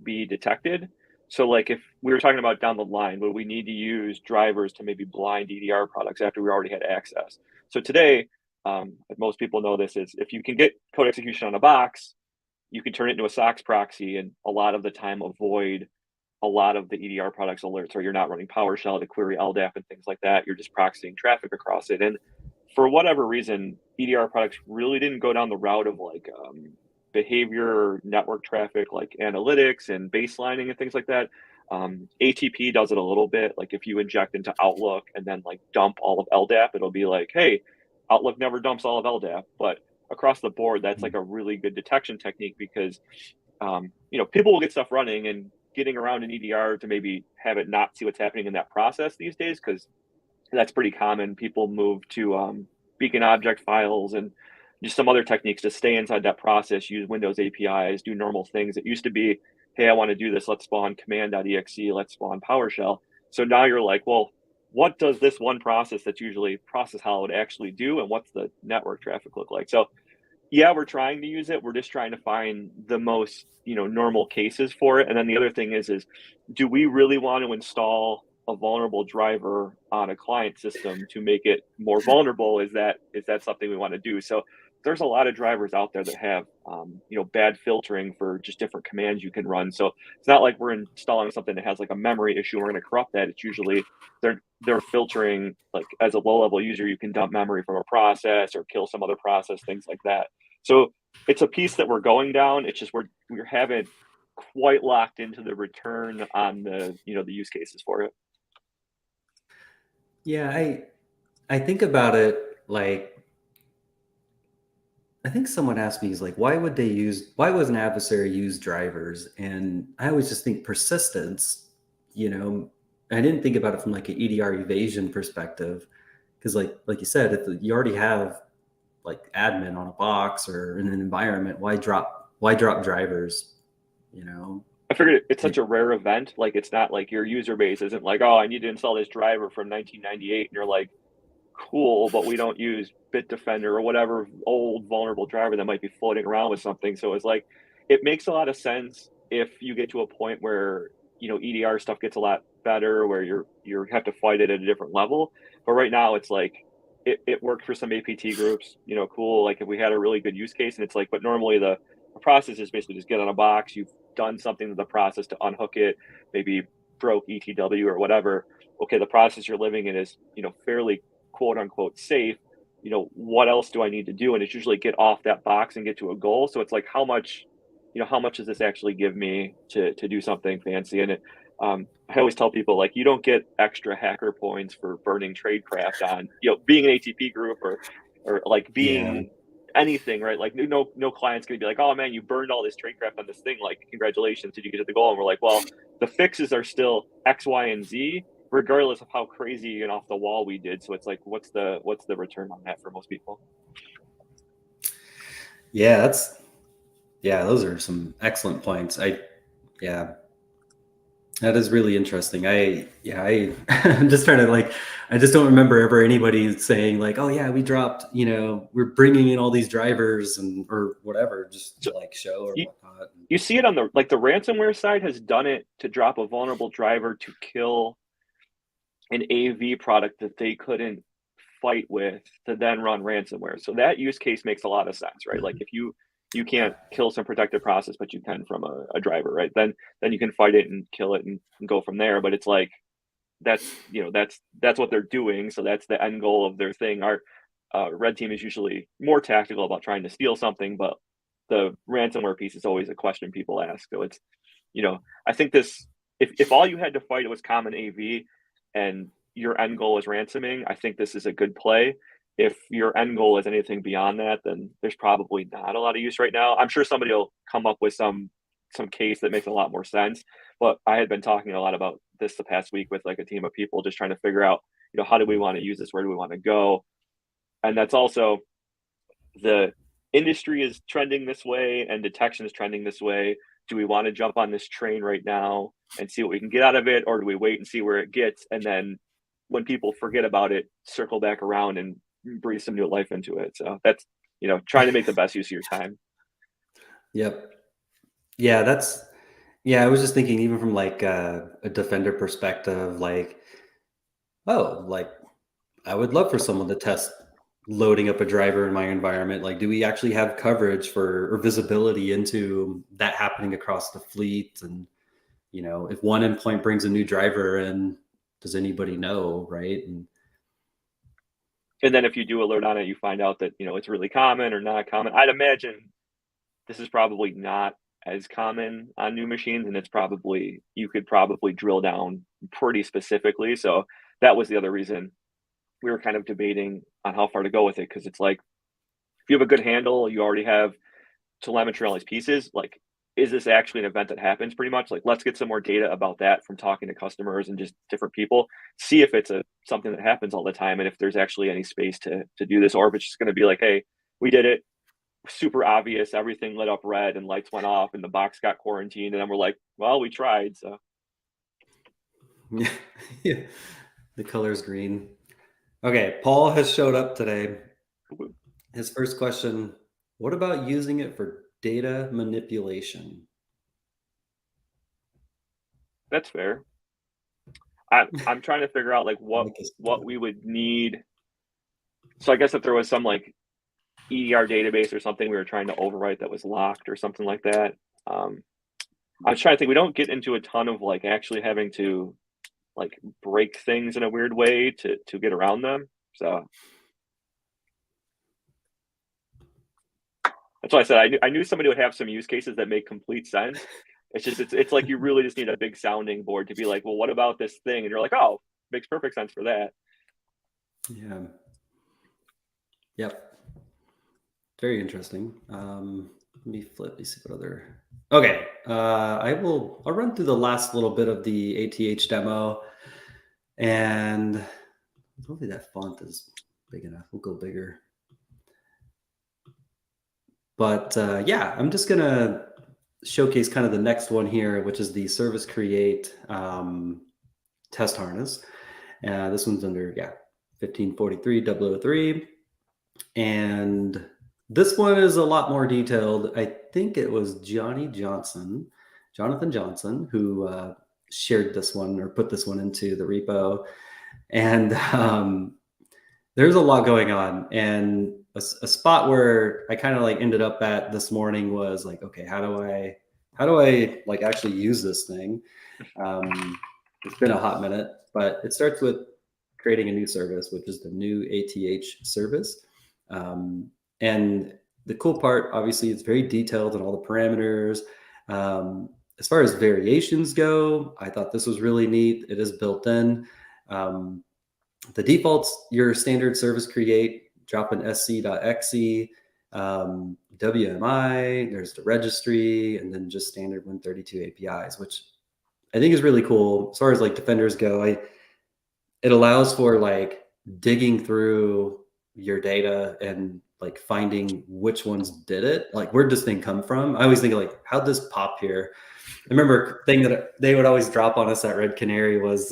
be detected. So like if we were talking about down the line, would we need to use drivers to maybe blind EDR products after we already had access? So today, most people know this, is if you can get code execution on a box, you can turn it into a SOX proxy and a lot of the time avoid a lot of the EDR products alerts, or you're not running PowerShell to query LDAP and things like that. You're just proxying traffic across it. And for whatever reason, EDR products really didn't go down the route of like behavior, network traffic, like analytics and baselining and things like that. ATP does it a little bit. Like if you inject into Outlook and then like dump all of LDAP, it'll be like, hey, Outlook never dumps all of LDAP. But across the board, that's like a really good detection technique because people will get stuff running, and getting around an EDR to maybe have it not see what's happening in that process these days, because that's pretty common. People move to beacon object files and just some other techniques to stay inside that process, use Windows APIs, do normal things. It used to be, hey, I want to do this. Let's spawn command.exe. Let's spawn PowerShell. So now you're like, well, what does this one process that's usually process hallowed actually do? And what's the network traffic look like? So yeah, we're trying to use it. We're just trying to find the most, normal cases for it. And then the other thing is do we really want to install a vulnerable driver on a client system to make it more vulnerable? Is that something we want to do? So there's a lot of drivers out there that have, bad filtering for just different commands you can run. So it's not like we're installing something that has like a memory issue. We're going to corrupt that. It's usually they're filtering, like as a low level user, you can dump memory from a process or kill some other process, things like that. So it's a piece that we're going down. It's just we haven't quite locked into the return on the the use cases for it. Yeah, I think about it like, I think someone asked me, is like, why would an adversary use drivers? And I always just think persistence, I didn't think about it from like an EDR evasion perspective. Because like you said, if you already have like admin on a box or in an environment, why drop drivers? I figured it's such a rare event. Like it's not like your user base isn't like, oh, I need to install this driver from 1998, and you're like, cool, but we don't use Bitdefender or whatever old vulnerable driver that might be floating around with something. So it's like, it makes a lot of sense if you get to a point where EDR stuff gets a lot better, where you have to fight it at a different level. But right now it's like it worked for some APT groups, cool. Like if we had a really good use case, and it's like, but normally the process is basically just get on a box, you've done something to the process to unhook it, maybe broke ETW or whatever. Okay, the process you're living in is fairly quote unquote safe. What else do I need to do? And it's usually get off that box and get to a goal. So it's like, how much does this actually give me to do something fancy? And I always tell people, like, you don't get extra hacker points for burning tradecraft on being an ATP group or like being anything, right? Like no client's gonna be like, oh man, you burned all this tradecraft on this thing, like congratulations, did you get to the goal? And we're like, well, the fixes are still X, Y, and Z, regardless of how crazy and off the wall we did. So it's like, what's the return on that for most people? Yeah, those are some excellent points. That is really interesting. I'm just trying to like, I just don't remember ever anybody saying like, oh yeah, we dropped, we're bringing in all these drivers or whatever, just to like show or whatnot. You see it on the ransomware side has done it to drop a vulnerable driver to kill an AV product that they couldn't fight with to then run ransomware. So that use case makes a lot of sense, right? Like if you can't kill some protected process, but you can from a driver, right? Then you can fight it and kill it and go from there. But it's like, that's what they're doing. So that's the end goal of their thing. Our red team is usually more tactical about trying to steal something, but the ransomware piece is always a question people ask. So it's, I think this, if all you had to fight was common AV and your end goal is ransoming, I think this is a good play. If your end goal is anything beyond that, then there's probably not a lot of use right now. I'm sure somebody will come up with some case that makes a lot more sense. But I had been talking a lot about this the past week with like a team of people, just trying to figure out, how do we want to use this? Where do we want to go? And that's also, the industry is trending this way and detection is trending this way. Do we want to jump on this train right now and see what we can get out of it? Or do we wait and see where it gets? And then when people forget about it, circle back around and breathe some new life into it. So that's, trying to make the best use of your time. Yep. Yeah, I was just thinking, even from like a defender perspective, like, I would love for someone to test loading up a driver in my environment. Like, do we actually have coverage or visibility into that happening across the fleet? And, if one endpoint brings a new driver in, does anybody know, right? And And then if you do alert on it, you find out that, it's really common or not common. I'd imagine this is probably not as common on new machines, and you could probably drill down pretty specifically. So that was the other reason we were kind of debating on how far to go with it, because it's like, if you have a good handle, you already have telemetry on all these pieces, like, is this actually an event that happens? Pretty much, like, let's get some more data about that from talking to customers and just different people, see if it's something that happens all the time, and if there's actually any space to do this, or if it's just going to be like, hey, we did it, super obvious, everything lit up red and lights went off and the box got quarantined, and then we're like, well, we tried. So yeah, the color's green. Okay, Paul has showed up today. His first question: what about using it for data manipulation? that's fair. I'm trying to figure out like what we would need. So I guess if there was some like EDR database or something we were trying to overwrite that was locked or something like that. I was trying to think. We don't get into a ton of like actually having to like break things in a weird way to get around them. So that's why I said I knew somebody would have some use cases that make complete sense. It's like you really just need a big sounding board to be like, well, what about this thing? And you're like, oh, makes perfect sense for that. Yeah. Yep. Very interesting. Let me see what other. Okay. I'll run through the last little bit of the ATH demo, and hopefully that font is big enough. We'll go bigger. But yeah, I'm just gonna showcase kind of the next one here, which is the Service Create test harness. This one's under 1543.003, and this one is a lot more detailed. I think it was Jonathan Johnson, who shared this one or put this one into the repo, and there's a lot going on. And a spot where I kind of like ended up at this morning was like, okay, how do I like actually use this thing? It's been a hot minute, but it starts with creating a new service, which is the new ATH service. And the cool part, obviously, it's very detailed in all the parameters. As far as variations go, I thought this was really neat. It is built in. The defaults, your standard service create, drop in sc.exe, WMI, there's the registry, and then just standard Win32 APIs, which I think is really cool. As far as like defenders go, it allows for like digging through your data and like finding which ones did it. Like, where'd this thing come from? I always think like, how'd this pop here? I remember a thing that they would always drop on us at Red Canary was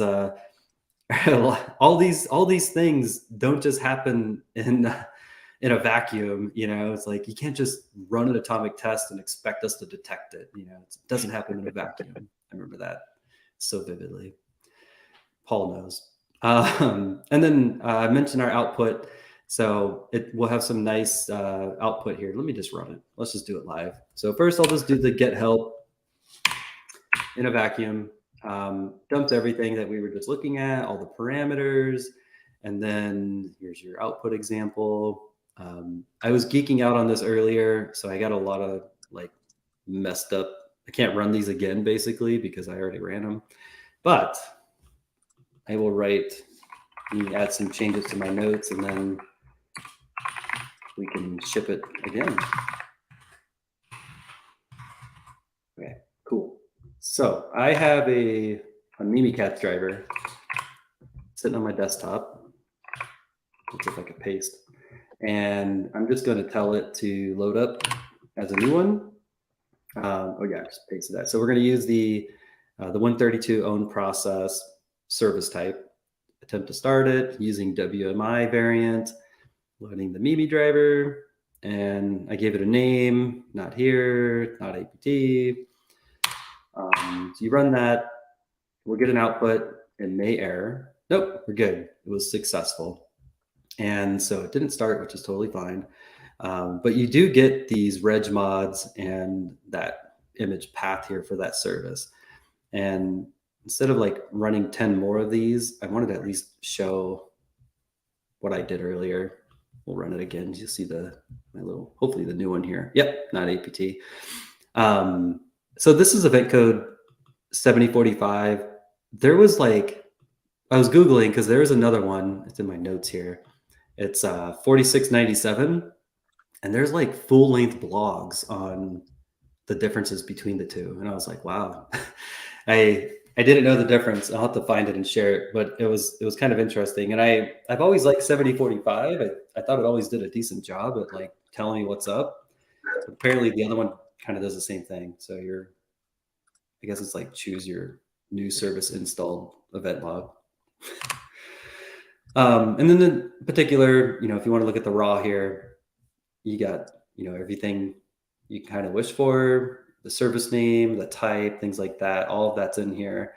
all these things don't just happen in a vacuum. It's like you can't just run an atomic test and expect us to detect it. It doesn't happen in a vacuum. I remember that so vividly. Paul knows. And then I mentioned our output. So we'll have some nice output here. Let me just run it. Let's just do it live. So first I'll just do the get help in a vacuum. Dumps everything that we were just looking at, all the parameters. And then here's your output example. I was geeking out on this earlier, so I got a lot of like messed up. I can't run these again basically because I already ran them, but I will add some changes to my notes, and then we can ship it again. Okay, cool. So I have a Mimikatz driver sitting on my desktop. Let's see if I can paste. And I'm just going to tell it to load up as a new one. Just pasted that. So we're going to use the Win32 own process service type. Attempt to start it using WMI variant, loading the Mimi driver, and I gave it a name, not here, not APT. So you run that, we'll get an output. It may error. Nope, we're good. It was successful. And so it didn't start, which is totally fine. But you do get these reg mods and that image path here for that service. And instead of like running 10 more of these, I wanted to at least show what I did earlier. We'll run it again. You'll see hopefully the new one here. Yep, not APT. So this is event code 7045. There was like, I was Googling because there was another one. It's in my notes here. It's 4697. And there's like full length blogs on the differences between the two. And I was like, wow, I didn't know the difference. I'll have to find it and share it, but it was kind of interesting. And I've always liked 7045. I thought it always did a decent job at like telling me what's up. Apparently the other one kind of does the same thing. So I guess it's like choose your new service installed event log. And then in particular, if you want to look at the raw here, you got, everything you kind of wish for, the service name, the type, things like that. All of that's in here.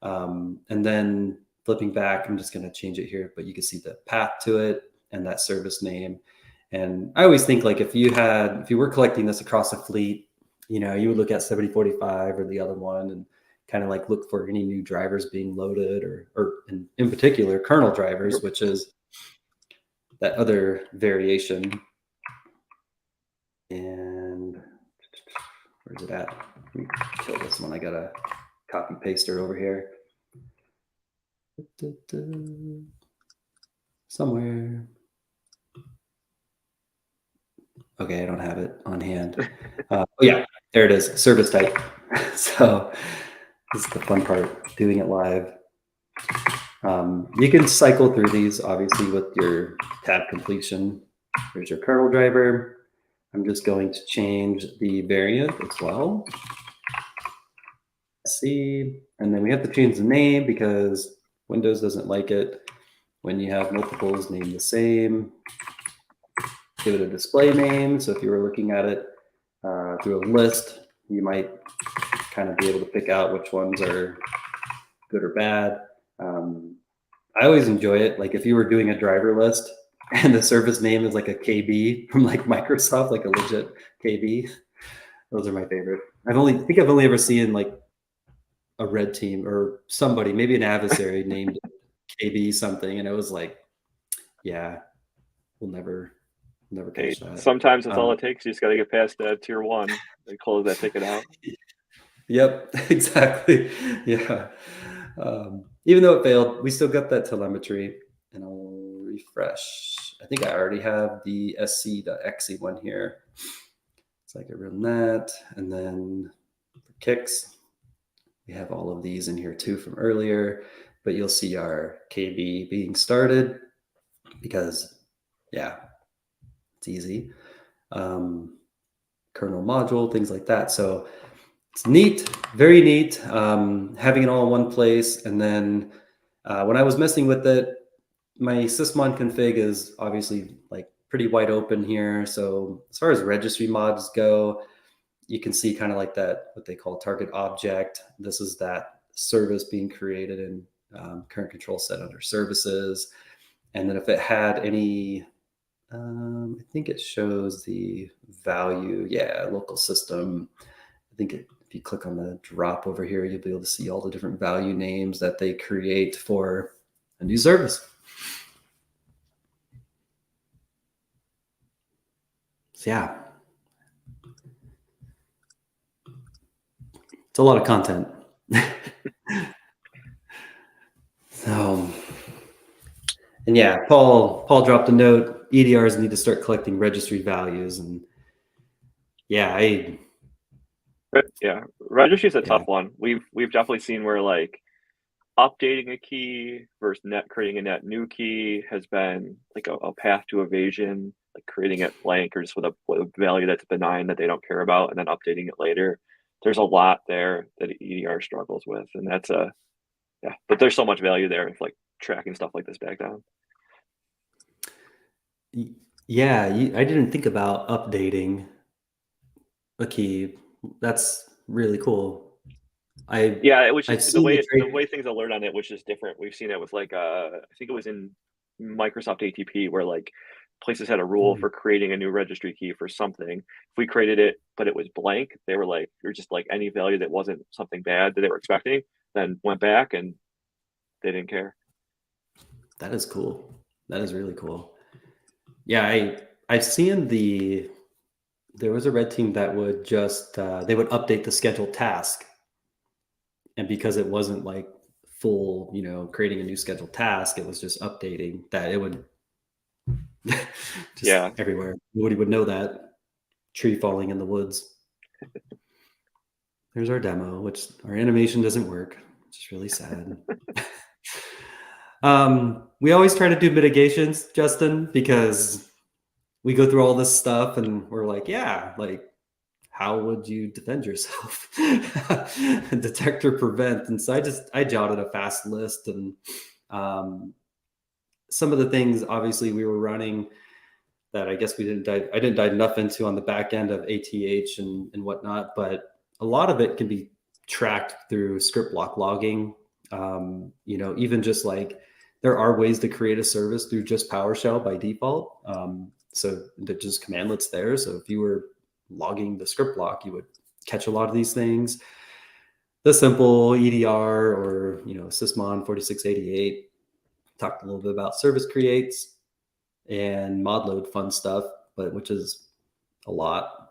And then flipping back, I'm just going to change it here, but you can see the path to it and that service name. And I always think like if you were collecting this across a fleet, you would look at 7045 or the other one and kind of like look for any new drivers being loaded or in particular kernel drivers, which is that other variation. And where's it at? Let me kill this one. I got a copy paster over here. Somewhere. Okay, I don't have it on hand. Oh yeah, there it is, service type. So this is the fun part, doing it live. You can cycle through these, obviously, with your tab completion. Here's your kernel driver. I'm just going to change the variant as well. See, and then we have to change the name because Windows doesn't like it when you have multiples named the same. Give it a display name. So if you were looking at it through a list, you might kind of be able to pick out which ones are good or bad. I always enjoy it. Like if you were doing a driver list and the service name is like a KB from like Microsoft, like a legit KB. Those are my favorite. I think I've only ever seen like a red team or somebody, maybe an adversary named KB something, and it was like, yeah, we'll never catch that. Sometimes that's all it takes. You just got to get past tier 1 and close that ticket out. Yep, exactly. Yeah. Even though it failed, we still got that telemetry, and I'll refresh. I think I already have the sc.exe one here. So I can run that. And then for kicks, we have all of these in here too from earlier, but you'll see our KB being started because, yeah, it's easy. Kernel module, things like that. So it's neat, very neat, having it all in one place. And then when I was messing with it, my sysmon config is obviously like pretty wide open here. So as far as registry mods go, you can see kind of like that, what they call target object. This is that service being created in current control set under services. And then if it had any, I think it shows the value. Yeah, local system. I think if you click on the drop over here, you'll be able to see all the different value names that they create for a new service. So yeah, it's a lot of content. So, and yeah, Paul dropped a note. EDRs need to start collecting registry values, and yeah, registry is a tough one. We've definitely seen where like updating a key versus creating a net new key has been like a path to evasion, like creating it blank or just with a value that's benign that they don't care about, and then updating it later. There's a lot there that EDR struggles with, and that's but there's so much value there if like tracking stuff like this back down. Yeah, I didn't think about updating a key. That's really cool. It was just the way things alert on it was just different. We've seen it with like I think it was in Microsoft ATP where like places had a rule for creating a new registry key for something. If we created it but it was blank, they were like, or just like any value that wasn't something bad that they were expecting, then went back and they didn't care. That is cool. That is really cool. Yeah, I've seen there was a red team that would just they would update the scheduled task, and because it wasn't like full, creating a new scheduled task, it was just updating that it would just everywhere. Nobody would know that tree falling in the woods. There's our demo, which our animation doesn't work, which is really sad. We always try to do mitigations, Justin, because we go through all this stuff and we're like, yeah, like, how would you defend yourself? Detect or prevent. And so I jotted a fast list, and some of the things obviously we were running that I guess I didn't dive enough into on the back end of ATH and whatnot, but a lot of it can be tracked through script block logging. Even just like there are ways to create a service through just PowerShell by default. So they're just commandlets there. So if you were logging the script block, you would catch a lot of these things. The simple EDR or, Sysmon 4688 talked a little bit about service creates and mod load fun stuff, but which is a lot.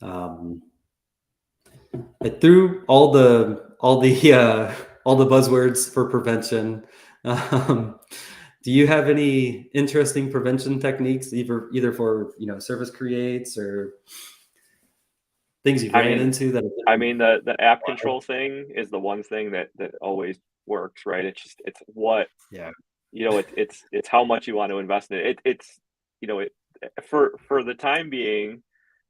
I threw all the buzzwords for prevention. Do you have any interesting prevention techniques, either for service creates or things you've ran into that? The app control thing is the one thing that always works, right? It's what it's how much you want to invest in it. For the time being,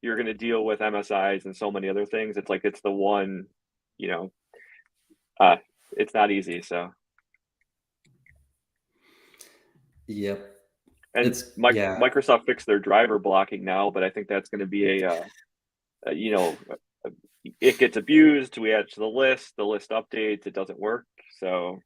you're going to deal with MSIs and so many other things. It's like it's the one, it's not easy. So. Yep. And Microsoft fixed their driver blocking now, but I think that's going to be it gets abused. We add to the list updates, it doesn't work. So,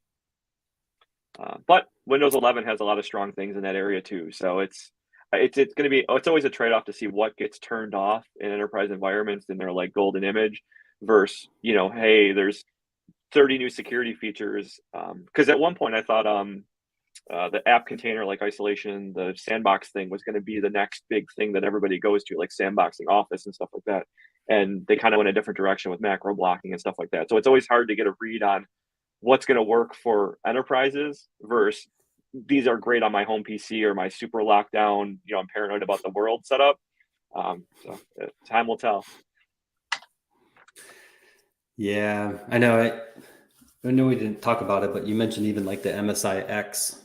but Windows 11 has a lot of strong things in that area too. So it's going to be, it's always a trade-off to see what gets turned off in enterprise environments in their like golden image versus, hey, there's 30 new security features. Because at one point I thought, the app container like isolation, the sandbox thing was going to be the next big thing that everybody goes to, like sandboxing Office and stuff like that. And they kind of went a different direction with macro blocking and stuff like that. So it's always hard to get a read on what's going to work for enterprises versus these are great on my home PC or my super lockdown, I'm paranoid about the world setup. So time will tell. Yeah, I know. I know we didn't talk about it, but you mentioned even like the MSIX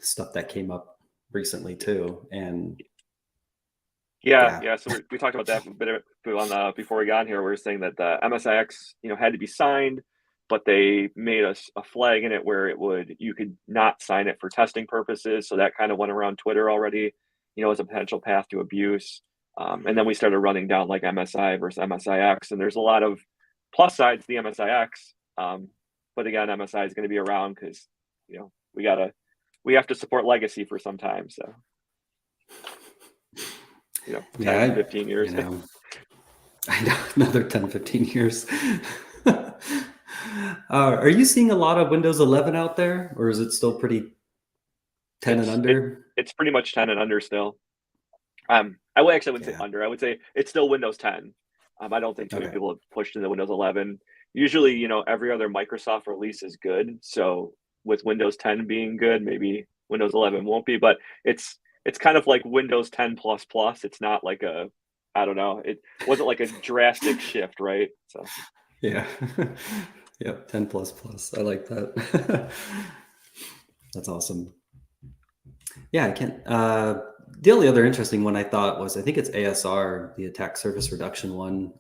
stuff that came up recently too. And yeah. So we talked about that a bit on before we got here. We were saying that the MSIX, had to be signed, but they made a flag in it where you could not sign it for testing purposes. So that kind of went around Twitter already, as a potential path to abuse. And then we started running down like MSI versus MSIX, and there's a lot of plus sides to the MSIX. But again, MSI is going to be around because, we have to support legacy for some time. So, 10, 15 years. I know, another 10, 15 years. Are you seeing a lot of Windows 11 out there, or is it still pretty 10 and under? It's pretty much 10 and under still. I wouldn't say under. I would say it's still Windows 10. I don't think too many people have pushed into Windows 11. Usually, every other Microsoft release is good. So with Windows 10 being good, maybe Windows 11 won't be. But it's kind of like Windows 10 plus plus. It's not like I don't know. It wasn't like a drastic shift, right? So yeah. Yep, 10 plus plus. I like that. That's awesome. Yeah, I can't. The only other interesting one I thought was, I think it's ASR, the attack surface reduction one,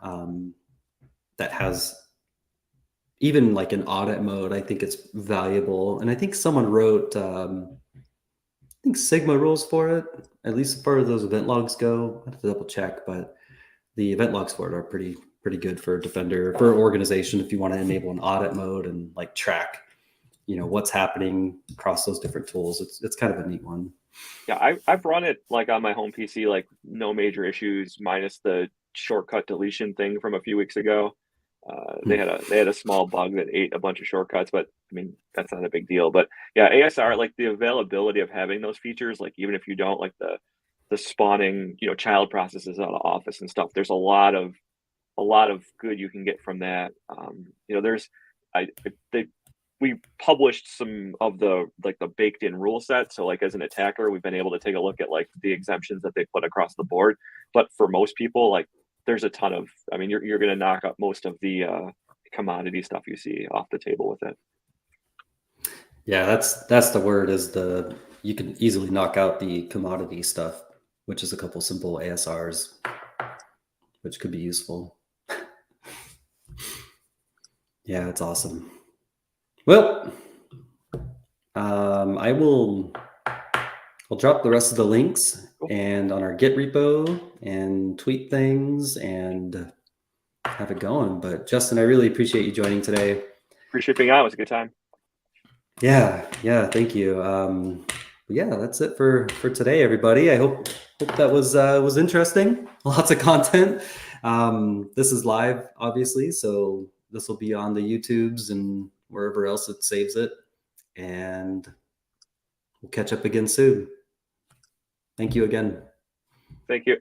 that has even like an audit mode. I think it's valuable. And I think someone wrote, I think Sigma rules for it, at least as far as those event logs go. I have to double check, but the event logs for it are pretty good for Defender, for organization, if you want to enable an audit mode and like track, what's happening across those different tools. It's kind of a neat one. Yeah, I've run it like on my home PC, like no major issues, minus the shortcut deletion thing from a few weeks ago. They had a small bug that ate a bunch of shortcuts, but I mean that's not a big deal. But yeah, ASR, like the availability of having those features, like even if you don't like the spawning, child processes out of Office and stuff, there's a lot of good you can get from that. There's we published some of the baked in rule set. So like as an attacker, we've been able to take a look at like the exemptions that they put across the board. But for most people, like there's a ton of, I mean, you're going to knock up most of the commodity stuff you see off the table with it. Yeah, that's the word, is you can easily knock out the commodity stuff, which is a couple simple ASRs, which could be useful. Yeah, it's awesome. Well, I'll drop the rest of the links and on our Git repo and tweet things and have it going. But Justin, I really appreciate you joining today. Appreciate being on. It was a good time. Yeah, thank you. Yeah, that's it for today, everybody. I hope that was interesting. Lots of content. This is live, obviously, so this will be on the YouTubes and wherever else it saves it. And we'll catch up again soon. Thank you again. Thank you.